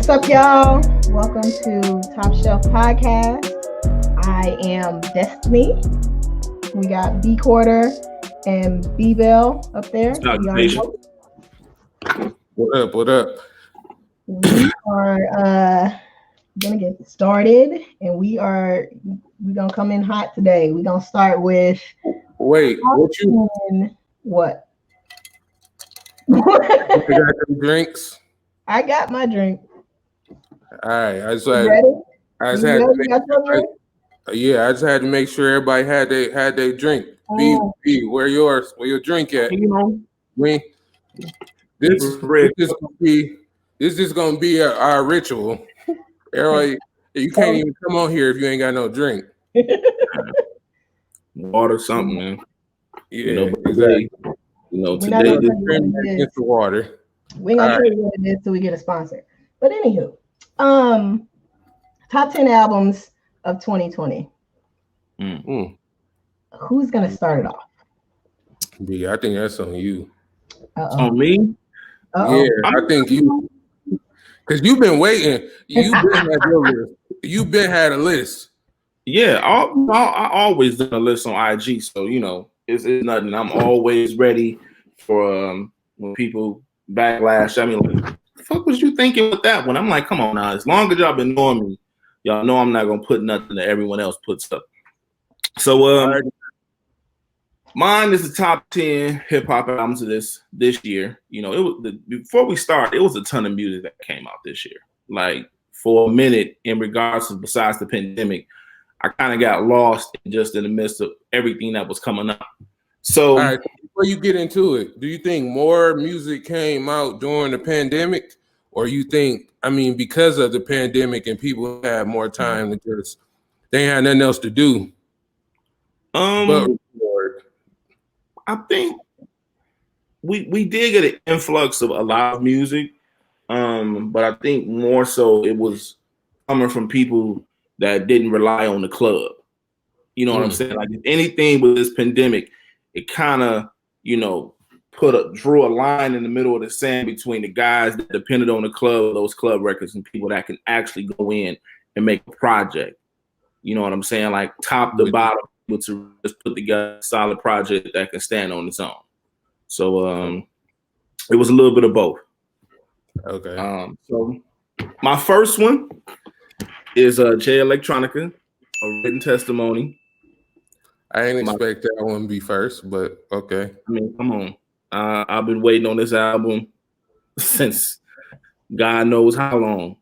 What's up, y'all? Welcome to Top Shelf Podcast. I am Destiny. We got B.Corder and B-Bell up there. What up? What up? We are gonna get started, and we're gonna come in hot today. We're gonna start with what you got some drinks? I got my drink. All right, I just had to make sure everybody had their drink. B, where yours? Where your drink at? This is gonna be our ritual. Everybody, you can't even come on here if you ain't got no drink. Water, something, man. Yeah, exactly. Today it's the water. We're gonna tell you what it is till we get a sponsor. But anywho, top 10 albums of 2020. Who's gonna start it off? B, I think that's on you. On me? Uh-oh. Yeah, I think you, because you've been waiting. You've been had a list. Yeah, I always done a list on IG, so it's nothing. I'm always ready for when people backlash. I mean, like, the fuck was you thinking with that one? I'm like, come on now. As long as y'all been knowing me, y'all know I'm not gonna put nothing that everyone else puts up. So mine is the top 10 hip hop albums of this year. It was before we start, it was a ton of music that came out this year. Like for a minute, in regards to besides the pandemic, I kind of got lost just in the midst of everything that was coming up. So, all right, before you get into it, do you think more music came out during the pandemic, or you think, because of the pandemic and people had more time to just they had nothing else to do? I think we did get an influx of a lot of music, but I think more so it was coming from people that didn't rely on the club. You know what I'm saying? Like if anything with this pandemic, it kind of, drew a line in the middle of the sand between the guys that depended on the club, those club records, and people that can actually go in and make a project. You know what I'm saying? Like top to bottom, to just put together a solid project that can stand on its own. So it was a little bit of both. Okay. So my first one is Jay Electronica, A Written Testimony. I ain't expect that one to be first, but okay. I mean, come on. I've been waiting on this album since God knows how long,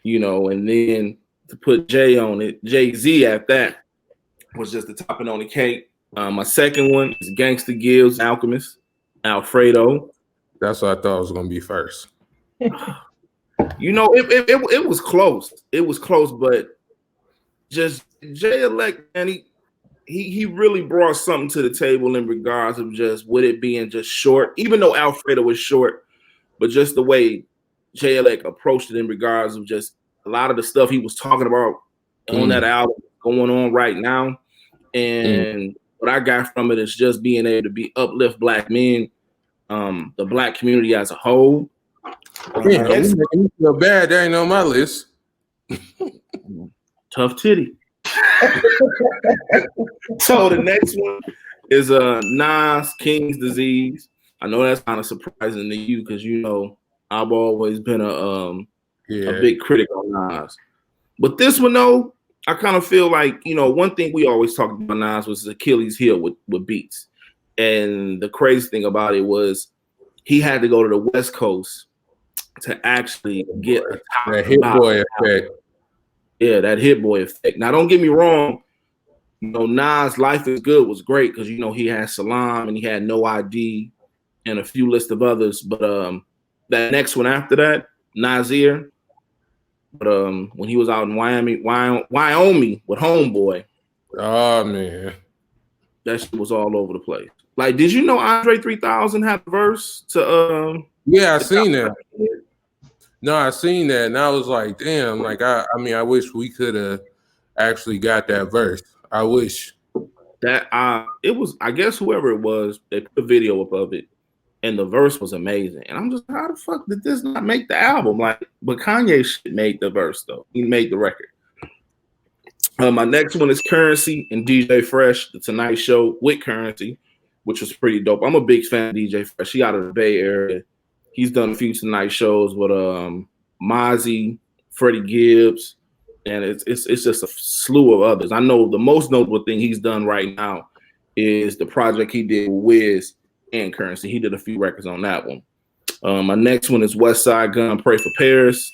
and then to put Jay on it, Jay-Z at that was just the topping on the cake. My second one is Gangsta Gill's Alchemist, Alfredo. That's what I thought was going to be first. It was close. It was close, but just Jay Elect, and he really brought something to the table in regards of just with it being just short, even though Alfredo was short, but just the way Jay Elect approached it in regards of just a lot of the stuff he was talking about on that album going on right now. And what I got from it is just being able to uplift black men, the black community as a whole. You feel bad, that ain't on my list. Tough titty. So the next one is Nas, King's Disease. I know that's kind of surprising to you because I've always been a big critic on Nas. But this one though, I kind of feel like, one thing we always talked about Nas was his Achilles heel with beats. And the crazy thing about it was he had to go to the West Coast to actually get that Hit Boy effect. Yeah, that Hit Boy effect. Now, don't get me wrong. Nas' Life is Good was great because, he had Salam and he had No ID and a few list of others. But that next one after that, Nasir, but when he was out in Wyoming with Homeboy. Oh, man. That shit was all over the place. Like, did you know Andre 3000 had a verse to Yeah, I seen that. No, I seen that, and I was like, damn, like I wish we could have actually got that verse. I wish that it was, I guess whoever it was, they put a video up of it, and the verse was amazing. And I'm just, how the fuck did this not make the album? Like, but Kanye shit made the verse though. He made the record. My next one is Currency and DJ Fresh, The Tonight Show with Currency, which was pretty dope. I'm a big fan of DJ Fresh. He out of the Bay Area. He's done a few Tonight shows with Mozzie, Freddie Gibbs, and it's just a slew of others. I know the most notable thing he's done right now is the project he did with Wiz and Currency. He did a few records on that one. My next one is West Side Gun, Pray for Paris.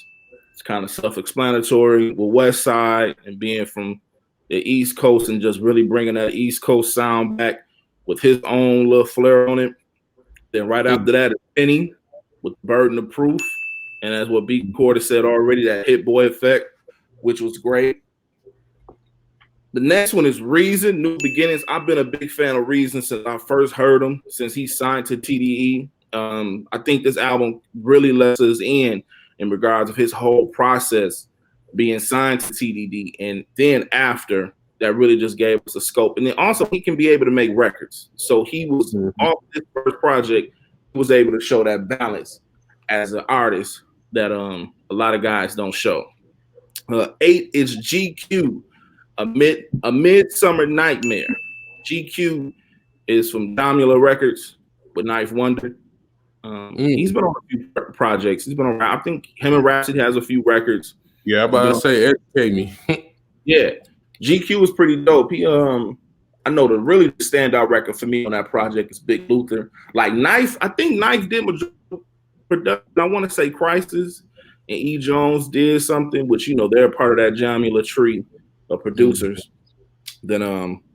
It's kind of self-explanatory with West Side and being from the East Coast and just really bringing that East Coast sound back with his own little flair on it. Then right after that is Penny with Burden of Proof. And that's what B.Corder said already, that Hit Boy effect, which was great. The next one is Reason, New Beginnings. I've been a big fan of Reason since I first heard him, since he signed to TDE. I think this album really lets us in regards of his whole process being signed to TDD. And then after, that really just gave us a scope. And then also he can be able to make records. So he was off this first project, he was able to show that balance as an artist that a lot of guys don't show. 8 is GQ, a Midsummer Nightmare. GQ is from Domula Records with Knife Wonder. He's been on a few projects. He's been on, I think him and Rhapsody has a few records. Yeah, I'm about to say, educate me. Yeah, GQ was pretty dope. He I know the really standout record for me on that project is Big Luther. Like Knife, I think Knife did production. I want to say Crisis and E. Jones did something, which they're part of that Jamula tree of producers. Then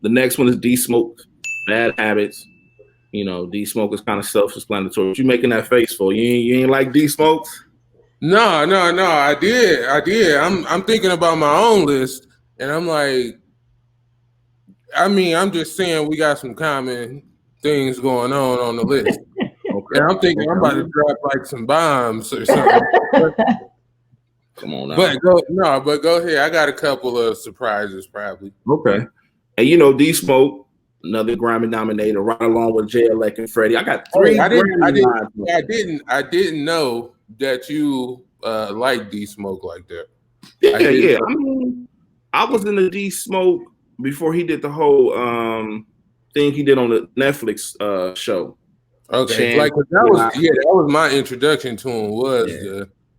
the next one is D Smoke, Bad Habits. D Smoke is kind of self-explanatory. What you making that face for? You ain't like D Smoke? No. I did. I'm thinking about my own list, and I'm like, I'm just saying we got some common things going on the list. Okay. And I'm thinking I'm about to drop like some bombs or something. Come on now. But go ahead. I got a couple of surprises probably. Okay. And D Smoke, another Grammy nominator, right along with JLEC and Freddie. I got 3. I didn't know that you like D Smoke like that. Yeah. I was in the D Smoke before he did the whole thing he did on the Netflix show. Okay, that was my introduction to him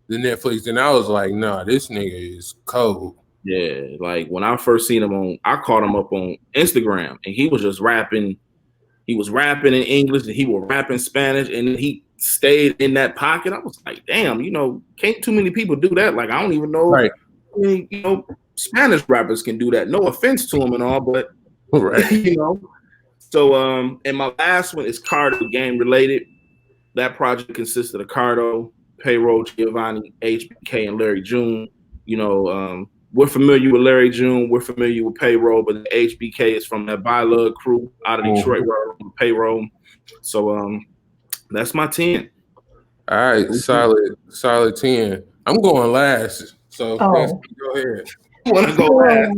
the Netflix, and I was like, nah, this nigga is cold. Yeah, like when I first seen him I caught him up on Instagram, and he was just rapping. He was rapping in English, and he was rapping Spanish, and he stayed in that pocket. I was like, damn, can't too many people do that. Like, I don't even know, right. Spanish rappers can do that. No offense to them and all, but right, So, and my last one is Cardo Game related. That project consisted of Cardo, Payroll, Giovanni, HBK, and Larry June. We're familiar with Larry June. We're familiar with Payroll, but the HBK is from that By-Lug crew out of Detroit, where I'm on Payroll. So, that's my 10. All right, solid 10. I'm going last, so go ahead. You want to go last?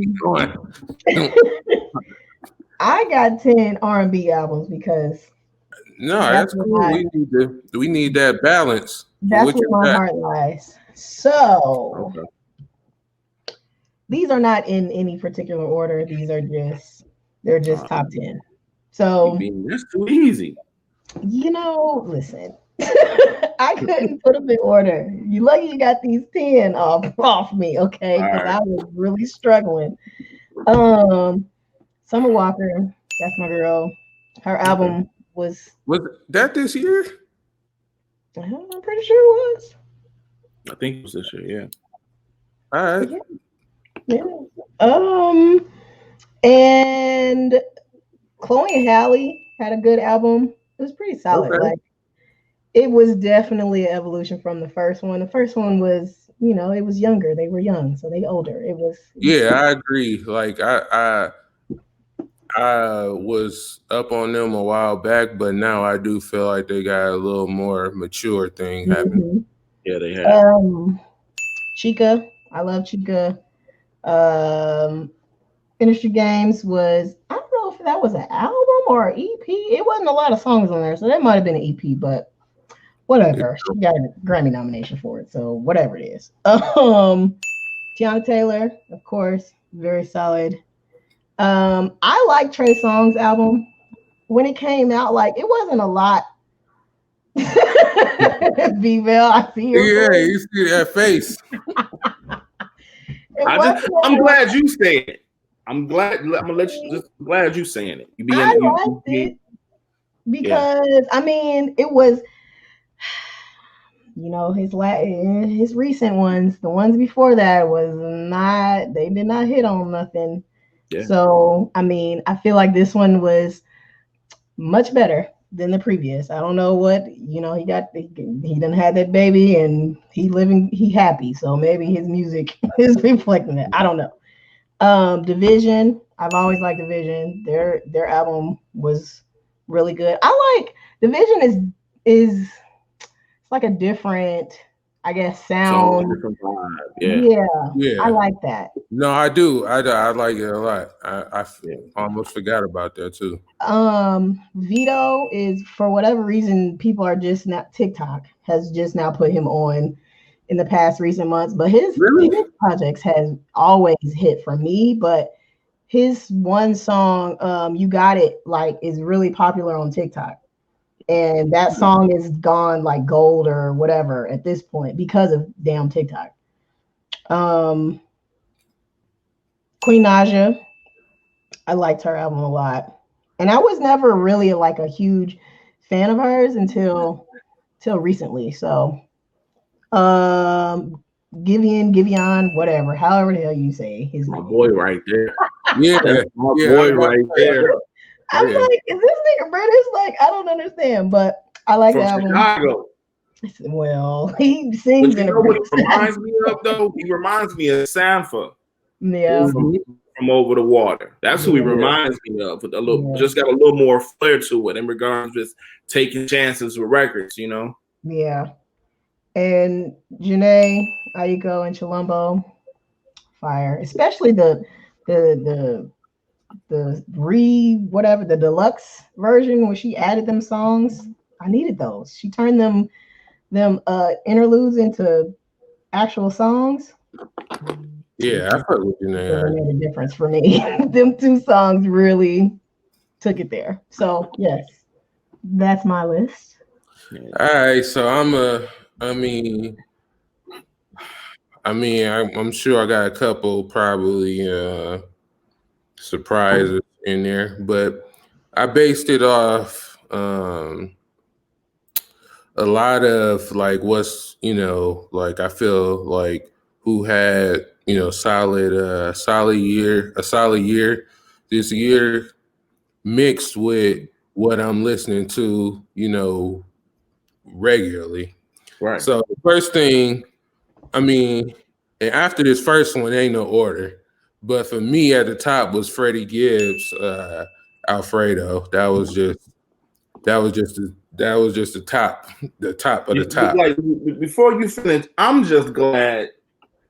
I got 10 R&B albums because that's cool. We need that balance. That's where my heart lies. So these are not in any particular order. These are just top 10. So that's too easy. Listen, I couldn't put them in order. You lucky you got these 10 off me, okay? Because I was really struggling. Summer Walker, that's my girl. Her album was that this year? I'm pretty sure it was. I think it was this year, yeah. All right. Yeah. And Chloe and Halle had a good album. It was pretty solid. Okay. Like, it was definitely an evolution from the first one. The first one was, it was younger. They were young, so they older. I agree. Like I was up on them a while back, but now I do feel like they got a little more mature thing happening. Yeah, they have. Chica, I love Chica. Industry Games was, I don't know if if that was an album or an EP. It wasn't a lot of songs on there, so that might have been an EP, but whatever. She got a Grammy nomination for it, so whatever it is. Tiana Taylor, of course, very solid. I like Trey Songz album. When it came out, like it wasn't a lot. B-Bell, I see your Yeah, face. you see that face. I'm glad you said it. I'm glad. I'm gonna let you. Just glad you saying it. I liked it because I mean it was, you know, his recent ones, the ones before that was not. They did not hit on nothing. Yeah. So I mean, I feel like this one was much better than the previous. I don't know what, you know, he done had that baby and he happy. So maybe his music is reflecting that. I don't know. Division, I've always liked Division. Their album was really good. I like Division is it's like a different, I guess, sound. Yeah. I like that. No, I do. I like it a lot. I almost forgot about that too. Vito is, for whatever reason, people are just not, TikTok has just now put him on in the past recent months, but his projects has always hit for me. But his one song, You Got It, like, is really popular on TikTok. And that song is gone like gold or whatever at this point because of damn TikTok. Queen Naja, I liked her album a lot. And I was never really like a huge fan of hers until recently. So Giveon, whatever, however the hell you say his name. My boy right there. Yeah, my boy right there. I'm like, is this nigga British? Like, I don't understand, but I like the album. Chicago. Well, he sings in what it reminds me of though? He reminds me of Sanford. Yeah. From Over the Water. That's who he reminds me of. With a little, just got a little more flair to it in regards to just taking chances with records, you know. Yeah. And Janae, Aiko, and Chilumbo, fire. Especially the deluxe version where she added them songs. I needed those. She turned them interludes into actual songs. Yeah, I heard what you made a difference for me. Them two songs really took it there. So yes, that's my list. All right, so I'm sure I got a couple probably surprises in there, but I based it off a lot of like what's, you know, like I feel like who had, you know, solid year this year mixed with what I'm listening to, you know, regularly. Right. So the first thing, I mean, and after this first one, ain't no order, but for me at the top was Freddie Gibbs, Alfredo. That was just the top of the top. Like, before you finish, I'm just glad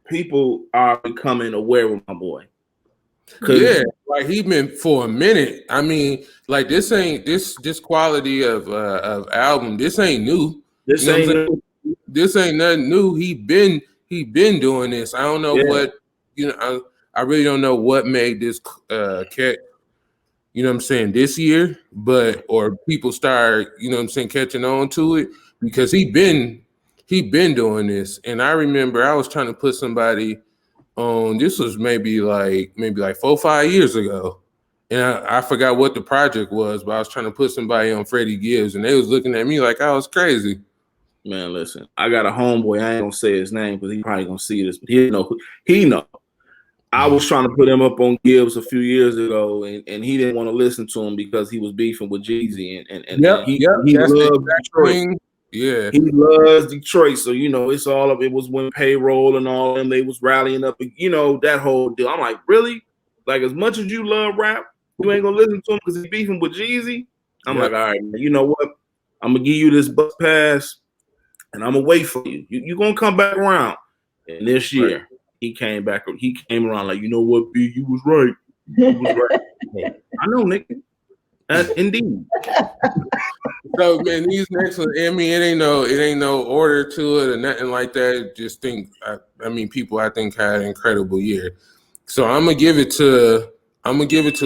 people are becoming aware of my boy. Yeah, like he been for a minute. I mean, like this ain't this quality of album. This ain't new. This ain't new. This ain't nothing new. He been doing this. I don't know what, you know. I really don't know what made this catch. You know what I'm saying, this year, or people start, you know what I'm saying, catching on to it, because he been doing this. And I remember I was trying to put somebody on, this was maybe like 4 or 5 years ago. And I forgot what the project was, but I was trying to put somebody on Freddie Gibbs, and they was looking at me like I was crazy. Man, listen, I got a homeboy, I ain't gonna say his name because he probably gonna see this, but he know. I was trying to put him up on Gibbs a few years ago, and he didn't want to listen to him because he was beefing with Jeezy, and he loves Detroit. Yeah, he loves Detroit. So you know, it was when Payroll and all them, they was rallying up, you know, that whole deal. I'm like, really? Like, as much as you love rap, you ain't gonna listen to him because he's beefing with Jeezy? I'm like, all right, man, you know what? I'm gonna give you this bus pass, and I'm gonna wait for you. You're gonna come back around. And this year. He came around like, you know what, B, you was right. He was right. I know, nigga. Indeed. So man, these next ones, I mean, it ain't no order to it or nothing like that. Just think, I mean, people I think had an incredible year. So I'm gonna give it to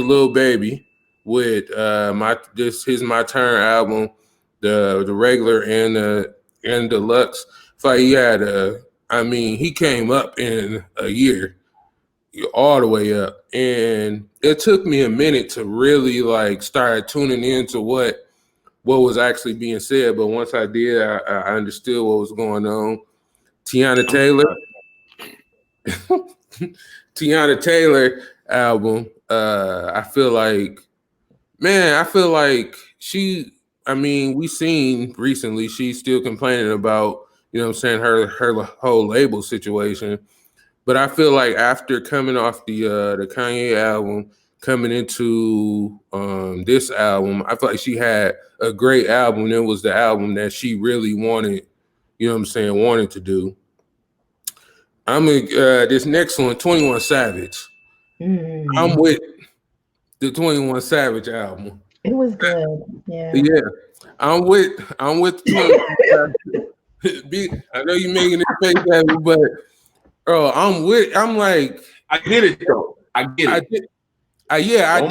Lil Baby with his My Turn album, the regular and deluxe. It's like he had he came up in a year, all the way up, and it took me a minute to really like start tuning into what was actually being said. But once I did, I understood what was going on. Tiana Taylor album. I feel like we seen recently she's still complaining about, you know what I'm saying, her whole label situation. But I feel like after coming off the Kanye album, coming into this album, I feel like she had a great album. It was the album that she really wanted, you know what I'm saying, wanted to do. This next one, 21 Savage. I'm with the 21 Savage album. It was good. Yeah. Yeah. I'm with 21 Savage. I know you're making it face at me, but bro, I'm like, I get it though. I get it. I did. I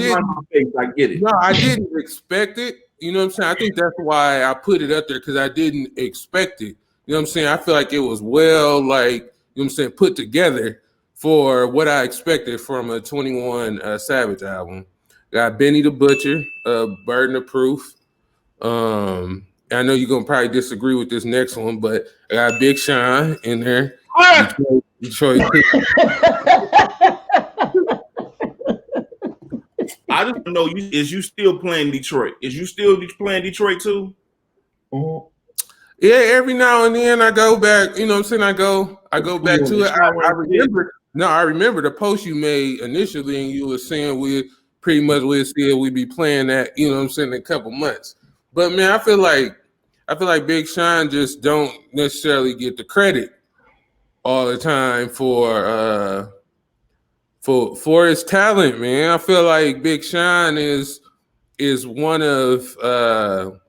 get it. No, I didn't expect it. You know what I'm saying? I think that's why I put it up there, because I didn't expect it. You know what I'm saying? I feel like it was well, like, you know what I'm saying, put together for what I expected from a 21 Savage album. Got Benny the Butcher, Burden of Proof. I know you're gonna probably disagree with this next one, but I got Big Sean in there. Detroit. I just know is you still playing Detroit? Is you still playing Detroit too? Yeah, every now and then I go back. You know what I'm saying? I go back to it. I remember. No, I remember the post you made initially, and you were saying we be playing that. You know what I'm saying, in a couple months. But man, I feel like Big Sean just don't necessarily get the credit all the time for his talent, man. I feel like Big Sean is one of the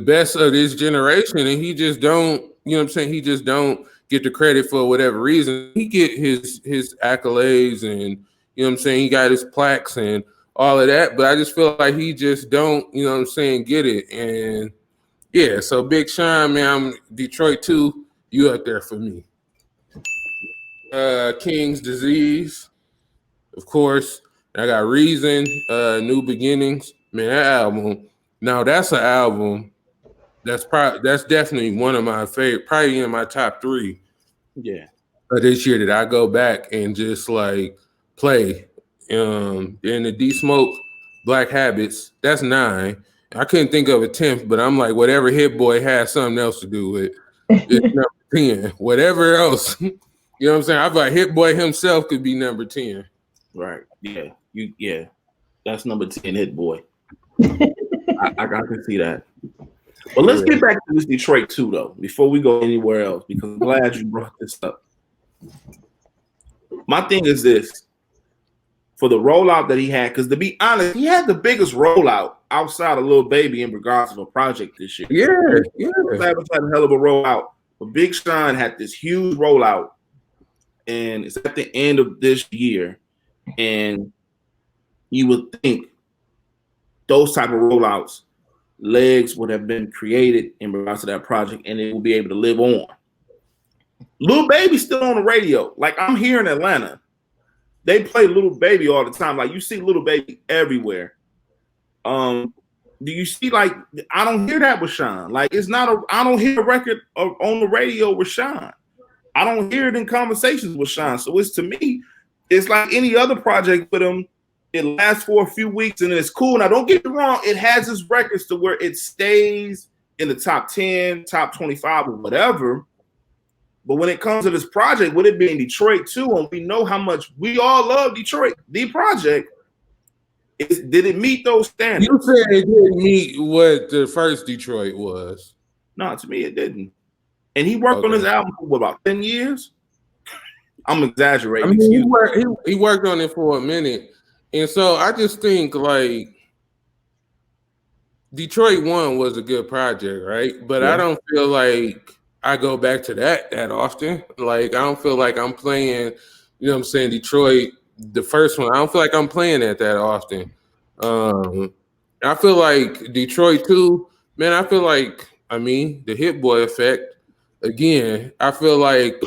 best of this generation, and he just don't, you know what I'm saying, he just don't get the credit for whatever reason. He get his accolades, and you know what I'm saying, he got his plaques and all of that, but I just feel like he just don't, you know what I'm saying, get it. And yeah, so Big Sean, man, I'm Detroit too. You up there for me. King's Disease, of course. I got Reason, New Beginnings. Man, that album. Now that's an album that's definitely one of my favorite, probably in my top 3. Yeah. This year that I go back and just like play. In the D Smoke, Black Habits, that's 9. I couldn't think of a 10th, but I'm like, whatever Hit Boy has something else to do with, it's number 10. Whatever else. You know what I'm saying? I thought Hit Boy himself could be number 10. Right. Yeah. Yeah. That's number 10, Hit Boy. I can see that. But let's get back to this Detroit too, though, before we go anywhere else, because I'm glad you brought this up. My thing is this. For the rollout that he had, because to be honest, he had the biggest rollout outside of Lil Baby in regards to a project this year. Yeah. Savage had a hell of a rollout. But Big Sean had this huge rollout, and it's at the end of this year. And you would think those type of rollouts, legs would have been created in regards to that project, and it will be able to live on. Lil Baby's still on the radio. Like, I'm here in Atlanta. They play Lil Baby all the time. Like, you see Lil Baby everywhere. Do you see, like, I don't hear that with Sean. Like, I don't hear a record on the radio with Sean. I don't hear it in conversations with Sean. So to me, it's like any other project with him. It lasts for a few weeks and it's cool. Now, don't get me wrong. It has its records to where it stays in the top 10, top 25 or whatever. But when it comes to this project, with it being Detroit too, and we know how much we all love Detroit, the project, did it meet those standards? You said it didn't meet what the first Detroit was. No, to me it didn't. And he worked on his album for about 10 years. I'm exaggerating. I mean, Excuse me. he worked on it for a minute, and so I just think like Detroit 1 was a good project, right? But I don't feel like I go back to that often. Like I don't feel like I'm playing, you know what I'm saying, Detroit, the first one. I don't feel like I'm playing that often. I feel like Detroit 2, man, I feel like, I mean, the Hit Boy effect. Again, I feel like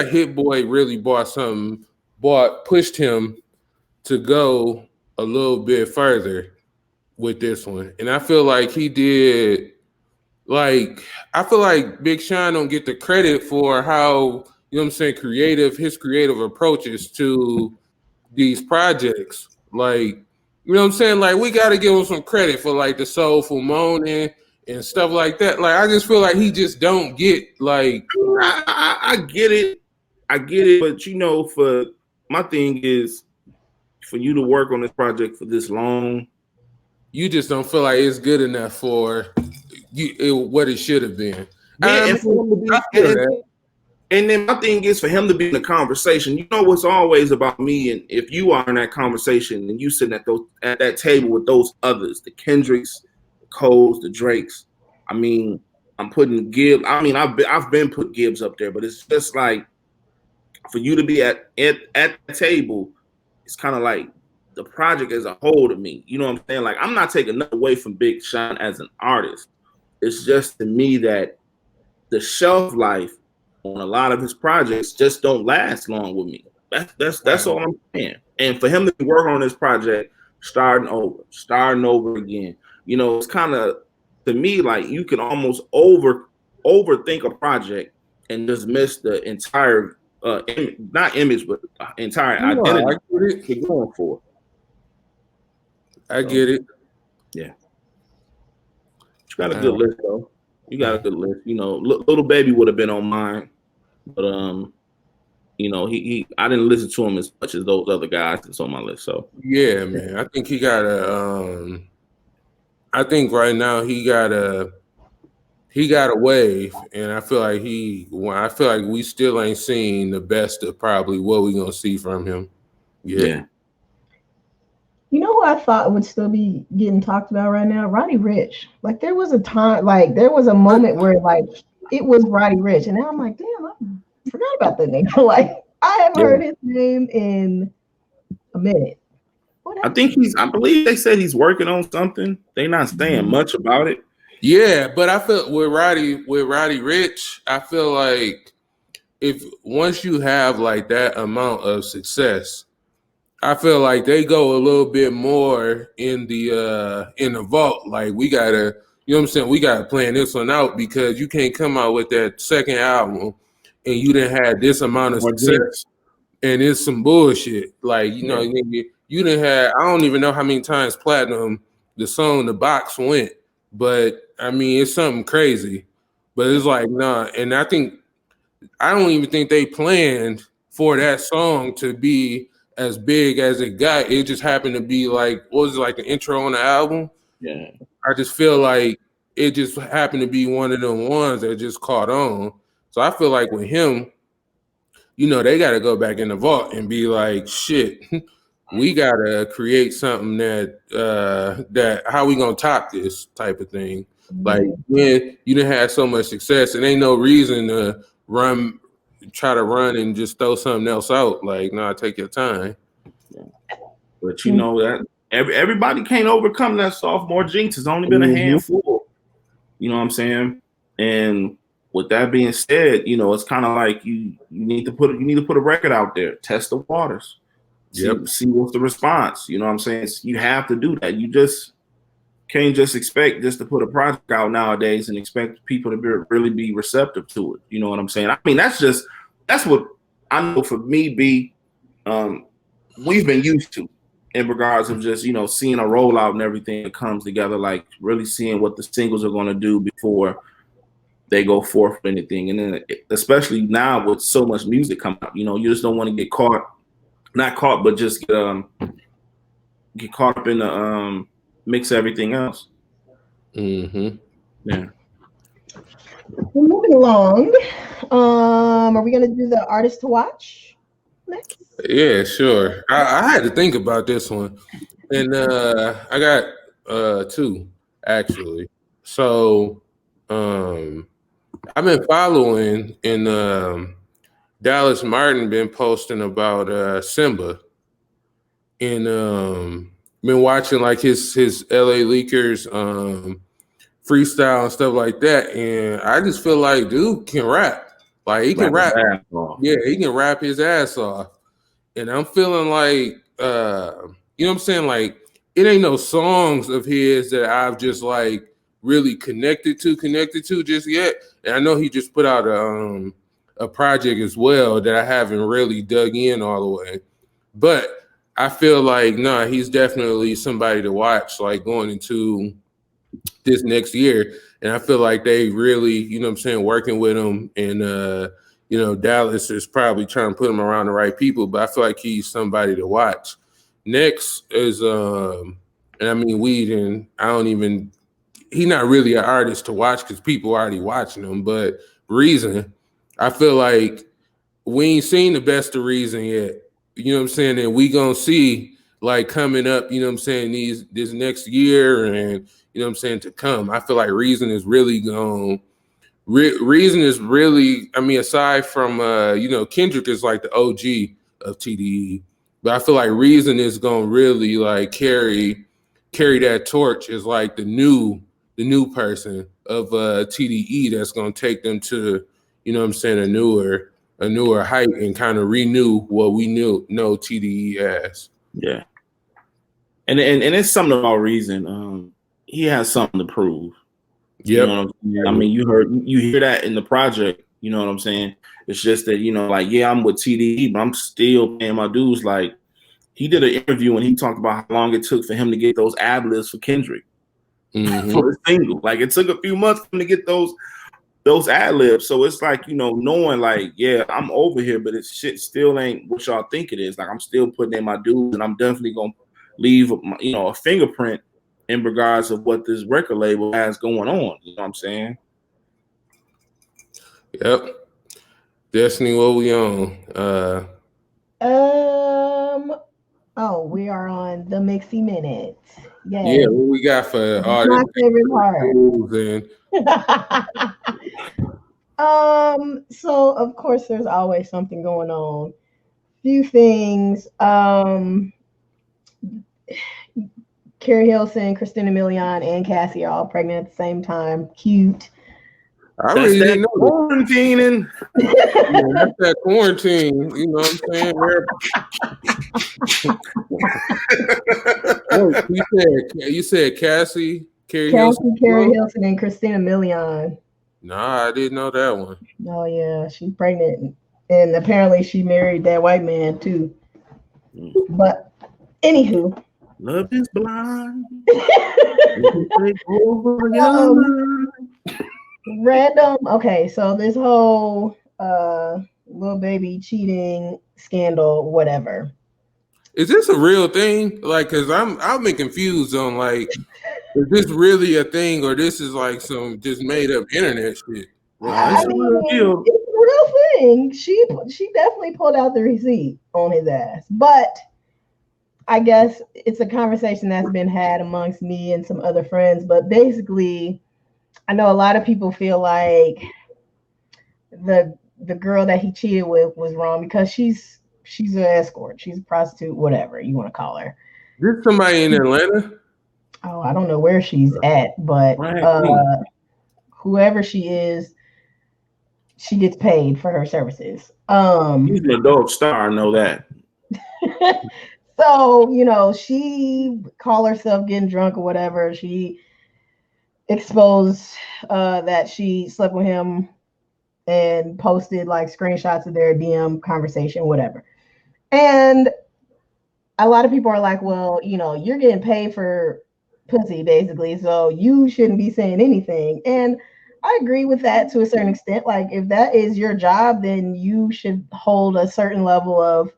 Hit Boy really pushed him to go a little bit further with this one. And I feel like he did, like, I feel like Big Sean don't get the credit for how, you know what I'm saying, his creative approaches to these projects. Like, you know what I'm saying? Like, we got to give him some credit for like the soulful moaning and stuff like that. Like, I just feel like he just don't get like. I get it. I get it. But you know, for my thing is for you to work on this project for this long, you just don't feel like it's good enough for what it should have been. Yeah, and then my thing is for him to be in the conversation. You know what's always about me, and if you are in that conversation and you sitting at that table with those others, the Kendricks, the Coles, the Drakes. I mean, I'm putting Gibbs. I mean, I've been put Gibbs up there, but it's just like for you to be at the table, it's kind of like the project as a whole to me. You know what I'm saying? Like I'm not taking nothing away from Big Sean as an artist. It's just to me that the shelf life on a lot of his projects just don't last long with me. That's all I'm saying. And for him to work on this project, starting over again, you know, it's kind of to me like you can almost overthink a project and just miss the entire not image, but entire identity you're going for. I get it. Yeah. You got a good list though. You got a good list. You know, Lil Baby would have been on mine, but you know, I didn't listen to him as much as those other guys that's on my list. So yeah, man, I think he got I think right now he got a wave, and I feel like we still ain't seen the best of probably what we gonna see from him. Yeah. You know who I thought would still be getting talked about right now? Roddy Ricch. Like there was a time, like there was a moment where like it was Roddy Ricch, and now I'm like, damn, I forgot about that nigga. Like I haven't heard his name in a minute. I believe they said he's working on something. They're not saying much about it. Yeah, but I feel with Roddy Ricch, I feel like if once you have like that amount of success, I feel like they go a little bit more in the vault. Like we gotta, you know what I'm saying? We gotta plan this one out because you can't come out with that second album and you didn't have this amount of success and it's some bullshit. Like, you know, you didn't have, I don't even know how many times platinum the song The Box went, but I mean, it's something crazy. But it's like, nah, and I don't even think they planned for that song to be as big as it got. It just happened to be like, what was it, like the intro on the album? Yeah. I just feel like it just happened to be one of them ones that just caught on. So I feel like with him, you know, they got to go back in the vault and be like, shit, we got to create something that how we going to top this type of thing. Like when you didn't have so much success, and ain't no reason to try to run and just throw something else out. Like, nah, take your time. But you know that everybody can't overcome that sophomore jinx. It's only been a handful. You know what I'm saying? And with that being said, you know, it's kind of like you need to put a record out there, test the waters, see what's the response. You know what I'm saying? You have to do that. You just can't just expect just to put a project out nowadays and expect people to really be receptive to it. You know what I'm saying? I mean, that's what I know for me, we've been used to in regards of just, you know, seeing a rollout and everything that comes together, like really seeing what the singles are going to do before they go forth with anything. And then especially now with so much music coming out, you know, you just don't want to get not caught, but just get caught up in the mix everything else. Yeah. We're moving along. Are we gonna do the artist to watch next? Yeah, sure. I had to think about this one, and I got two actually. So I've been following, and Dallas Martin been posting about Simba, and been watching like his LA Leakers freestyle and stuff like that, and I just feel like dude can rap. Like he can rap. Yeah, he can rap his ass off. And I'm feeling like you know what I'm saying? Like it ain't no songs of his that I've just like really connected to just yet. And I know he just put out a project as well that I haven't really dug in all the way. But I feel like he's definitely somebody to watch like going into this next year. And I feel like they really, you know what I'm saying, working with him. And, you know, Dallas is probably trying to put him around the right people, but I feel like he's somebody to watch. Next is, and I mean, Weed, I don't even, he's not really an artist to watch because people are already watching him, but Reason, I feel like we ain't seen the best of Reason yet. You know what I'm saying? And we gonna see like coming up, you know what I'm saying, this next year and you know what I'm saying to come. I feel like Reason is really going Reason is really, I mean, aside from you know, Kendrick is like the OG of TDE, but I feel like Reason is gonna really like carry that torch as like the new person of TDE that's gonna take them to, you know what I'm saying, a newer height and kind of renew what we know TDE as. Yeah. And it's something about Reason. He has something to prove. Yep. You know what I'm saying? I mean, you hear that in the project, you know what I'm saying? It's just that, you know, like, yeah, I'm with TDE, but I'm still paying my dues. Like, he did an interview and he talked about how long it took for him to get those ad-libs for Kendrick for the single. Like, it took a few months for him to get those ad-libs. So it's like, you know, knowing like, yeah, I'm over here, but it's shit still ain't what y'all think it is. Like, I'm still putting in my dues and I'm definitely going to leave, you know, a fingerprint in regards of what this record label has going on. You know what I'm saying? Yep. Destiny, what we on? Oh, we are on the Mixy Minute. Yes. Yeah, what we got for my favorite part. So of course there's always something going on. Few things. Carrie Hilson, Christina Milian, and Cassie are all pregnant at the same time. Cute. I really didn't know quarantining. That's that quarantine. You know what I'm saying? You said Cassie, Carrie Hilson, and Christina Milian. Nah, I didn't know that one. Oh yeah, she's pregnant, and apparently she married that white man too. But anywho, love is blind. Random. Okay, so this whole Lil Baby cheating scandal, whatever. Is this a real thing? Like, cause I'm confused on like, is this really a thing or this is like some just made up internet shit? I mean, it's a real thing. She definitely pulled out the receipt on his ass, but I guess it's a conversation that's been had amongst me and some other friends. But basically, I know a lot of people feel like the girl that he cheated with was wrong because she's an escort, she's a prostitute, whatever you want to call her. Is this somebody in Atlanta? Oh, I don't know where she's at, but whoever she is, she gets paid for her services. She's an adult star, I know that. So, you know, she called herself getting drunk or whatever. She exposed that she slept with him and posted like screenshots of their DM conversation, whatever. And a lot of people are like, well, you know, you're getting paid for pussy basically, so you shouldn't be saying anything. And I agree with that to a certain extent. Like, if that is your job, then you should hold a certain level of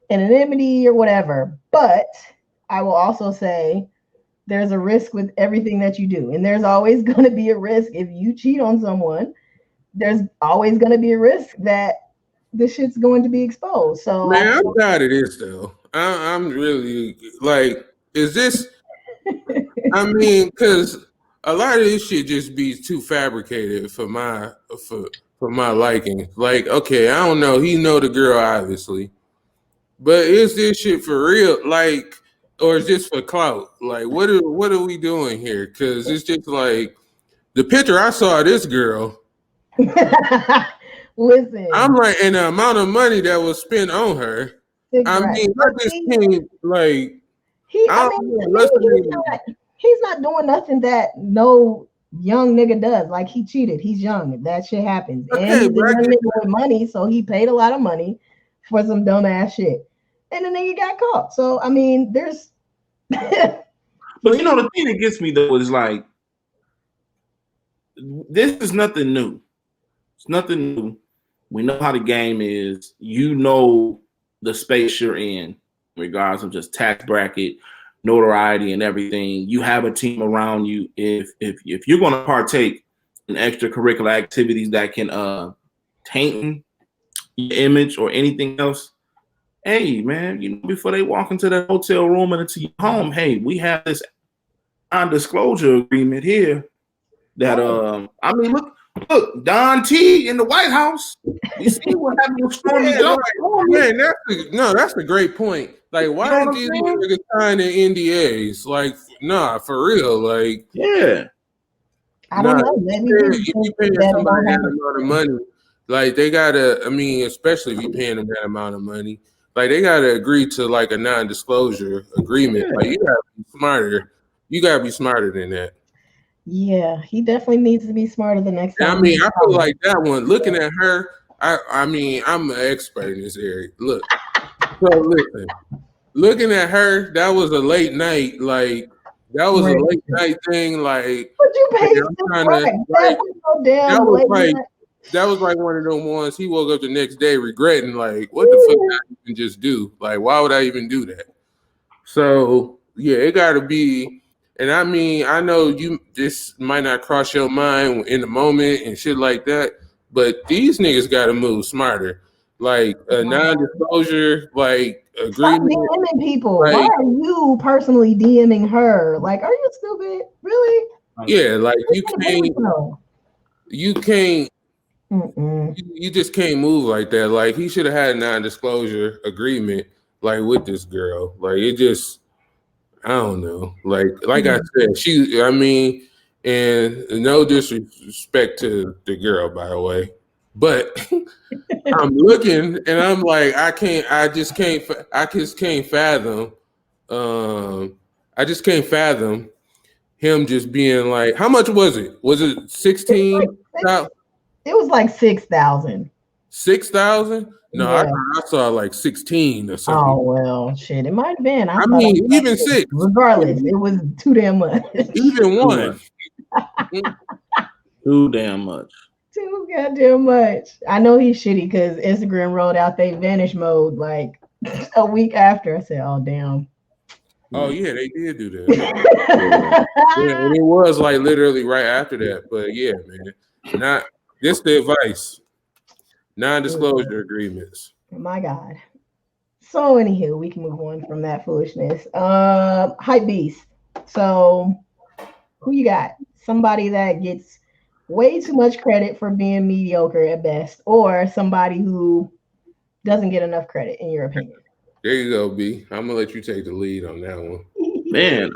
anonymity or whatever. But I will also say there's a risk with everything that you do, and there's always going to be a risk if you cheat on someone. there's always going to be a risk that this shit's going to be exposed. So Man, I'm tired of this though. I'm really like, is this? I mean, because a lot of this shit just be too fabricated for my liking. Like, okay, I don't know. He know the girl obviously, but is this shit for real? Like, or is this for clout? Like, what are we doing here? Because it's just like the picture I saw of this girl. Listen, I'm like, and the amount of money that was spent on her. I mean, I just can't like. He's not doing nothing that no young nigga does. Like, he cheated. He's young. That shit happens. Okay, and he's a young nigga with money, so he paid a lot of money for some dumbass shit. And the nigga got caught. So I mean, there's but you know, the thing that gets me though is like, this is nothing new. It's nothing new. We know how the game is. You know the space you're in, regardless of just tax bracket, notoriety, and everything. You have a team around you. If you're going to partake in extracurricular activities that can taint your image or anything else, hey man, you know, before they walk into the hotel room and into your home, hey, we have this non-disclosure agreement here. That I mean, look, Don T in the White House. You see what happened with Stormy Daniels? Man, that's a great point. Like, why are these niggas signing NDAs? Like, nah, for real. Like, yeah. I don't know. Maybe you paying somebody that amount of money, like they gotta. I mean, especially if you paying them that amount of money, like they gotta agree to like a non-disclosure agreement. Yeah. Like, you gotta be smarter. You gotta be smarter than that. Yeah, he definitely needs to be smarter the next time. I mean, I feel like that one. Looking at her, I mean, I'm an expert in this area. Look, so listen, looking at her, that was a late night. Like, that was a late night thing. Like, but you paid that was like one of them ones. He woke up the next day regretting, like, what the fuck did I even just do? Like, why would I even do that? So yeah, it got to be. And I mean, I know this might not cross your mind in the moment and shit like that, but these niggas got to move smarter. Like a non-disclosure, like agreement. Stop DMing people. Like, why are you personally DMing her? Like, are you stupid? Really? Yeah, like you can't. You just can't move like that. Like, he should have had a non-disclosure agreement, like with this girl. Like, it just. I don't know. Like I said, I mean, and no disrespect to the girl, by the way, but I'm looking and I'm like, I just can't fathom him just being like, how much was it? Was it 16? It was like 6,000. 6,000? No, yeah. I saw like 16 or something. Oh, well, shit. It might have been. I mean, even 6. Regardless, it was too damn much. Even 1. Too damn much. Too goddamn much. I know he's shitty because Instagram rolled out their vanish mode like a week after. I said, oh, damn. Oh, yeah, they did do that. Yeah, and it was like literally right after that. But yeah, man. This the advice. Non-disclosure agreements. Oh my God. So anywho, we can move on from that foolishness. Hypebeast. So who you got? Somebody that gets way too much credit for being mediocre at best, or somebody who doesn't get enough credit, in your opinion? There you go, B. I'm gonna let you take the lead on that one. Man,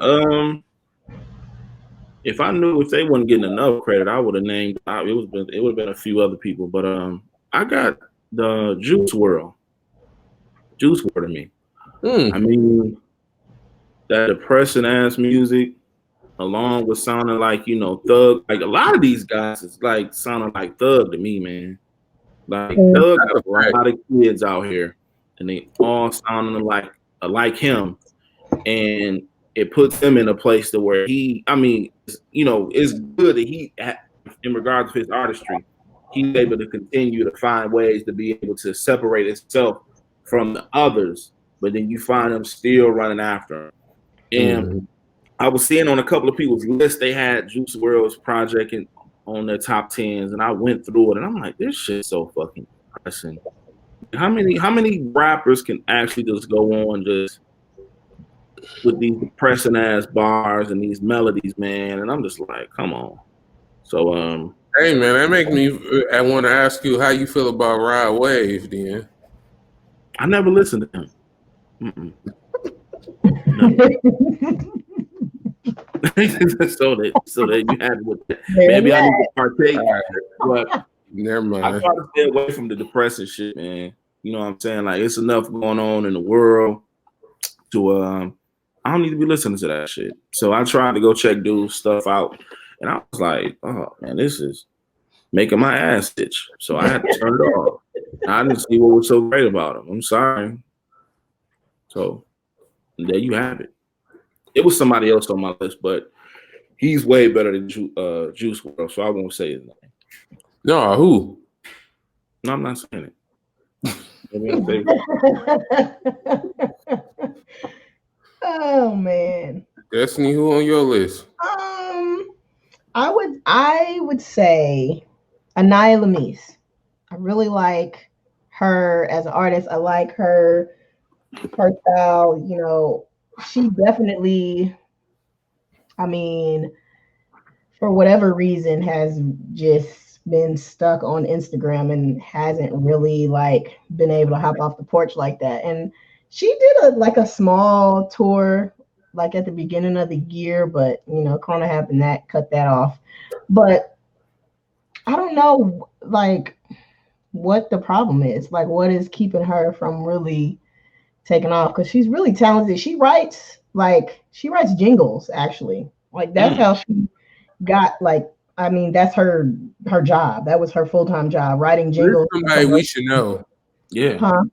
if I knew if they weren't getting enough credit, I would have named. It would have been a few other people, but I got the Juice WRLD. Juice WRLD to me. I mean, that depressing ass music, along with sounding like, you know, Thug. Like, a lot of these guys is like sounding like Thug to me, man. Like, Thug got a lot of kids out here, and they all sounding like him, and it puts him in a place to where it's good that he, in regards to his artistry, he's able to continue to find ways to be able to separate himself from the others, but then you find him still running after him. And I was seeing on a couple of people's lists, they had Juice WRLD's project on their top 10s, and I went through it, and I'm like, this shit's so fucking depressing. How many rappers can actually just go on just with these depressing ass bars and these melodies, man? And I'm just like, come on. So hey man, that make me. I want to ask you how you feel about Rod Wave. Then I never listened to him. so that you had with that. Maybe I need to partake, but never mind. I try to stay away from the depressing shit, man. You know what I'm saying? Like, it's enough going on in the world to I don't need to be listening to that shit. So I tried to go check dude's stuff out, and I was like, oh man, this is making my ass itch. So I had to turn it off. I didn't see what was so great about him. I'm sorry. So there you have it. It was somebody else on my list, but he's way better than Juice WRLD, so I won't say his name. No, who? No, I'm not saying it. Oh man. Destiny, who on your list? I would say Anaya Lamise. I really like her as an artist. I like her style. You know, she definitely, I mean, for whatever reason, has just been stuck on Instagram and hasn't really like been able to hop off the porch like that. And she did a small tour like at the beginning of the year, but you know, Corona happened, that cut that off. But I don't know like what the problem is. Like, what is keeping her from really taking off? Because she's really talented. She writes jingles, actually. Like, that's how she got, like, I mean, that's her job. That was her full-time job, writing jingles. Somebody we should know. Yeah. Huh?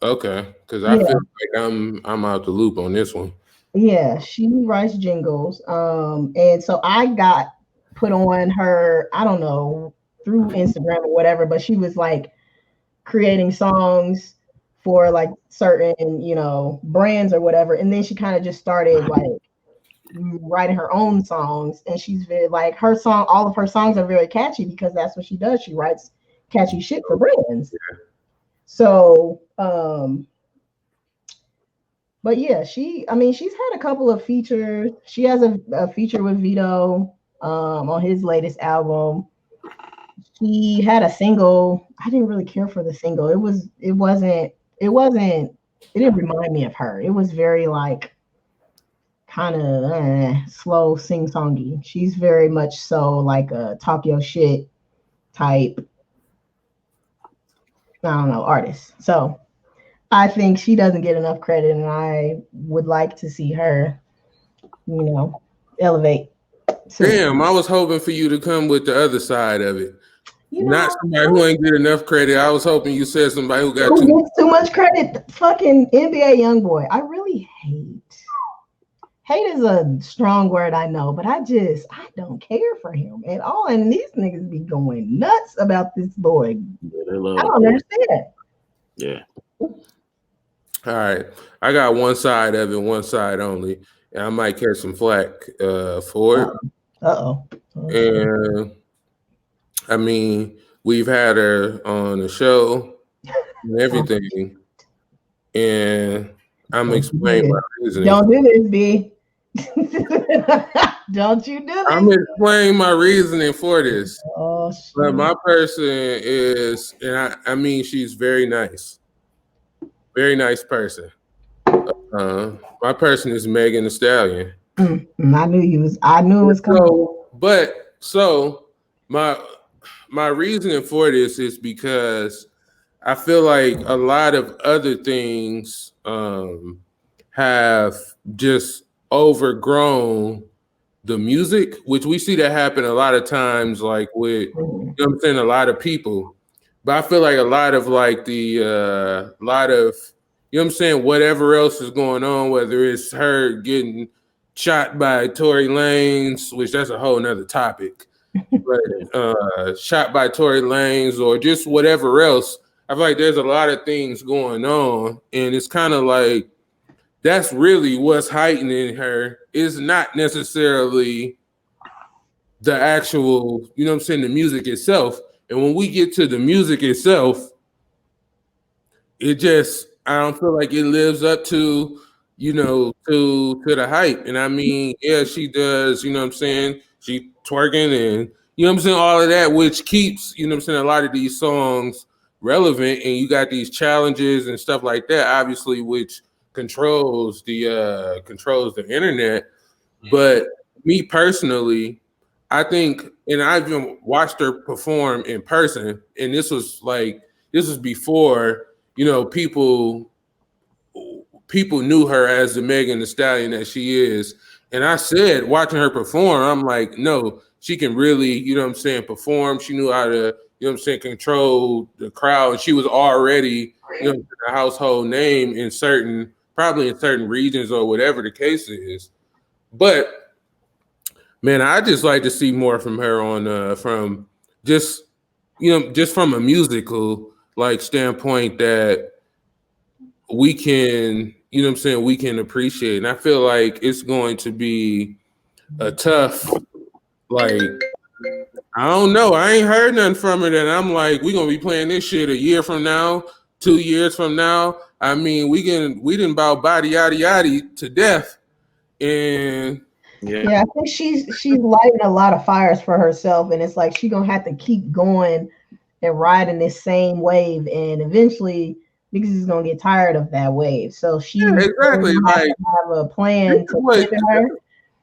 Okay, because I feel like I'm out the loop on this one. Yeah, she writes jingles. And so I got put on her, I don't know, through Instagram or whatever, but she was like creating songs for like certain, you know, brands or whatever. And then she kind of just started like writing her own songs, and she's very like, her song, all of her songs are very catchy because that's what she does. She writes catchy shit for brands. So but yeah, she's had a couple of features. She has a feature with Vito on his latest album. She had a single. I didn't really care for the single. It didn't remind me of her. It was very like kind of slow sing-songy. She's very much so like a talk your shit type, I don't know, artist. So I think she doesn't get enough credit, and I would like to see her, you know, elevate. Damn, I was hoping for you to come with the other side of it. Not somebody who ain't get enough credit. I was hoping you said somebody who got too much credit. Fucking NBA YoungBoy. I really hate is a strong word, I know, but I don't care for him at all. And these niggas be going nuts about this boy. Yeah, I don't understand. Yeah. All right. I got one side of it, one side only. And I might catch some flack for it. Uh-oh. And I mean, we've had her on the show and everything. And I'm explaining my reasoning. Don't do this, B. Don't you do this. I'm explaining my reasoning for this. Oh, shit. But my person is, and I mean, she's very nice. Very nice person. My person is Megan Thee Stallion. I knew it was coming. So my reasoning for this is because I feel like a lot of other things have just overgrown the music, which we see that happen a lot of times, like with, you know what I'm saying, a lot of people. But I feel like a lot of like you know what I'm saying, whatever else is going on, whether it's her getting shot by Tory Lanez, which that's a whole nother topic, but shot by Tory Lanez or just whatever else, I feel like there's a lot of things going on, and it's kind of like that's really what's heightening her. It's not necessarily the actual, you know what I'm saying, the music itself. And when we get to the music itself, it just, I don't feel like it lives up to, you know, to the hype. And I mean, yeah, she does, you know what I'm saying? She twerking and, you know what I'm saying, all of that, which keeps, you know what I'm saying, a lot of these songs relevant. And you got these challenges and stuff like that, obviously, which controls the internet. But me personally, I think, and I've even watched her perform in person, and this was before, you know, people knew her as the Megan Thee Stallion that she is. And I said, watching her perform, I'm like, no, she can really, you know what I'm saying, perform. She knew how to, you know what I'm saying, control the crowd. And she was already, you know, a household name probably in certain regions or whatever the case is. But man, I just like to see more from her on from just, you know, just from a musical like standpoint that we can, you know what I'm saying, we can appreciate. And I feel like it's going to be a tough, like, I don't know. I ain't heard nothing from her that I'm like, we're gonna be playing this shit a year from now, 2 years from now. I mean, we didn't bow body yada yada to death. And yeah, I think she's lighting a lot of fires for herself, and it's like she's gonna have to keep going and riding this same wave, and eventually niggas is gonna get tired of that wave. So she's exactly, like, have a plan to pivot her.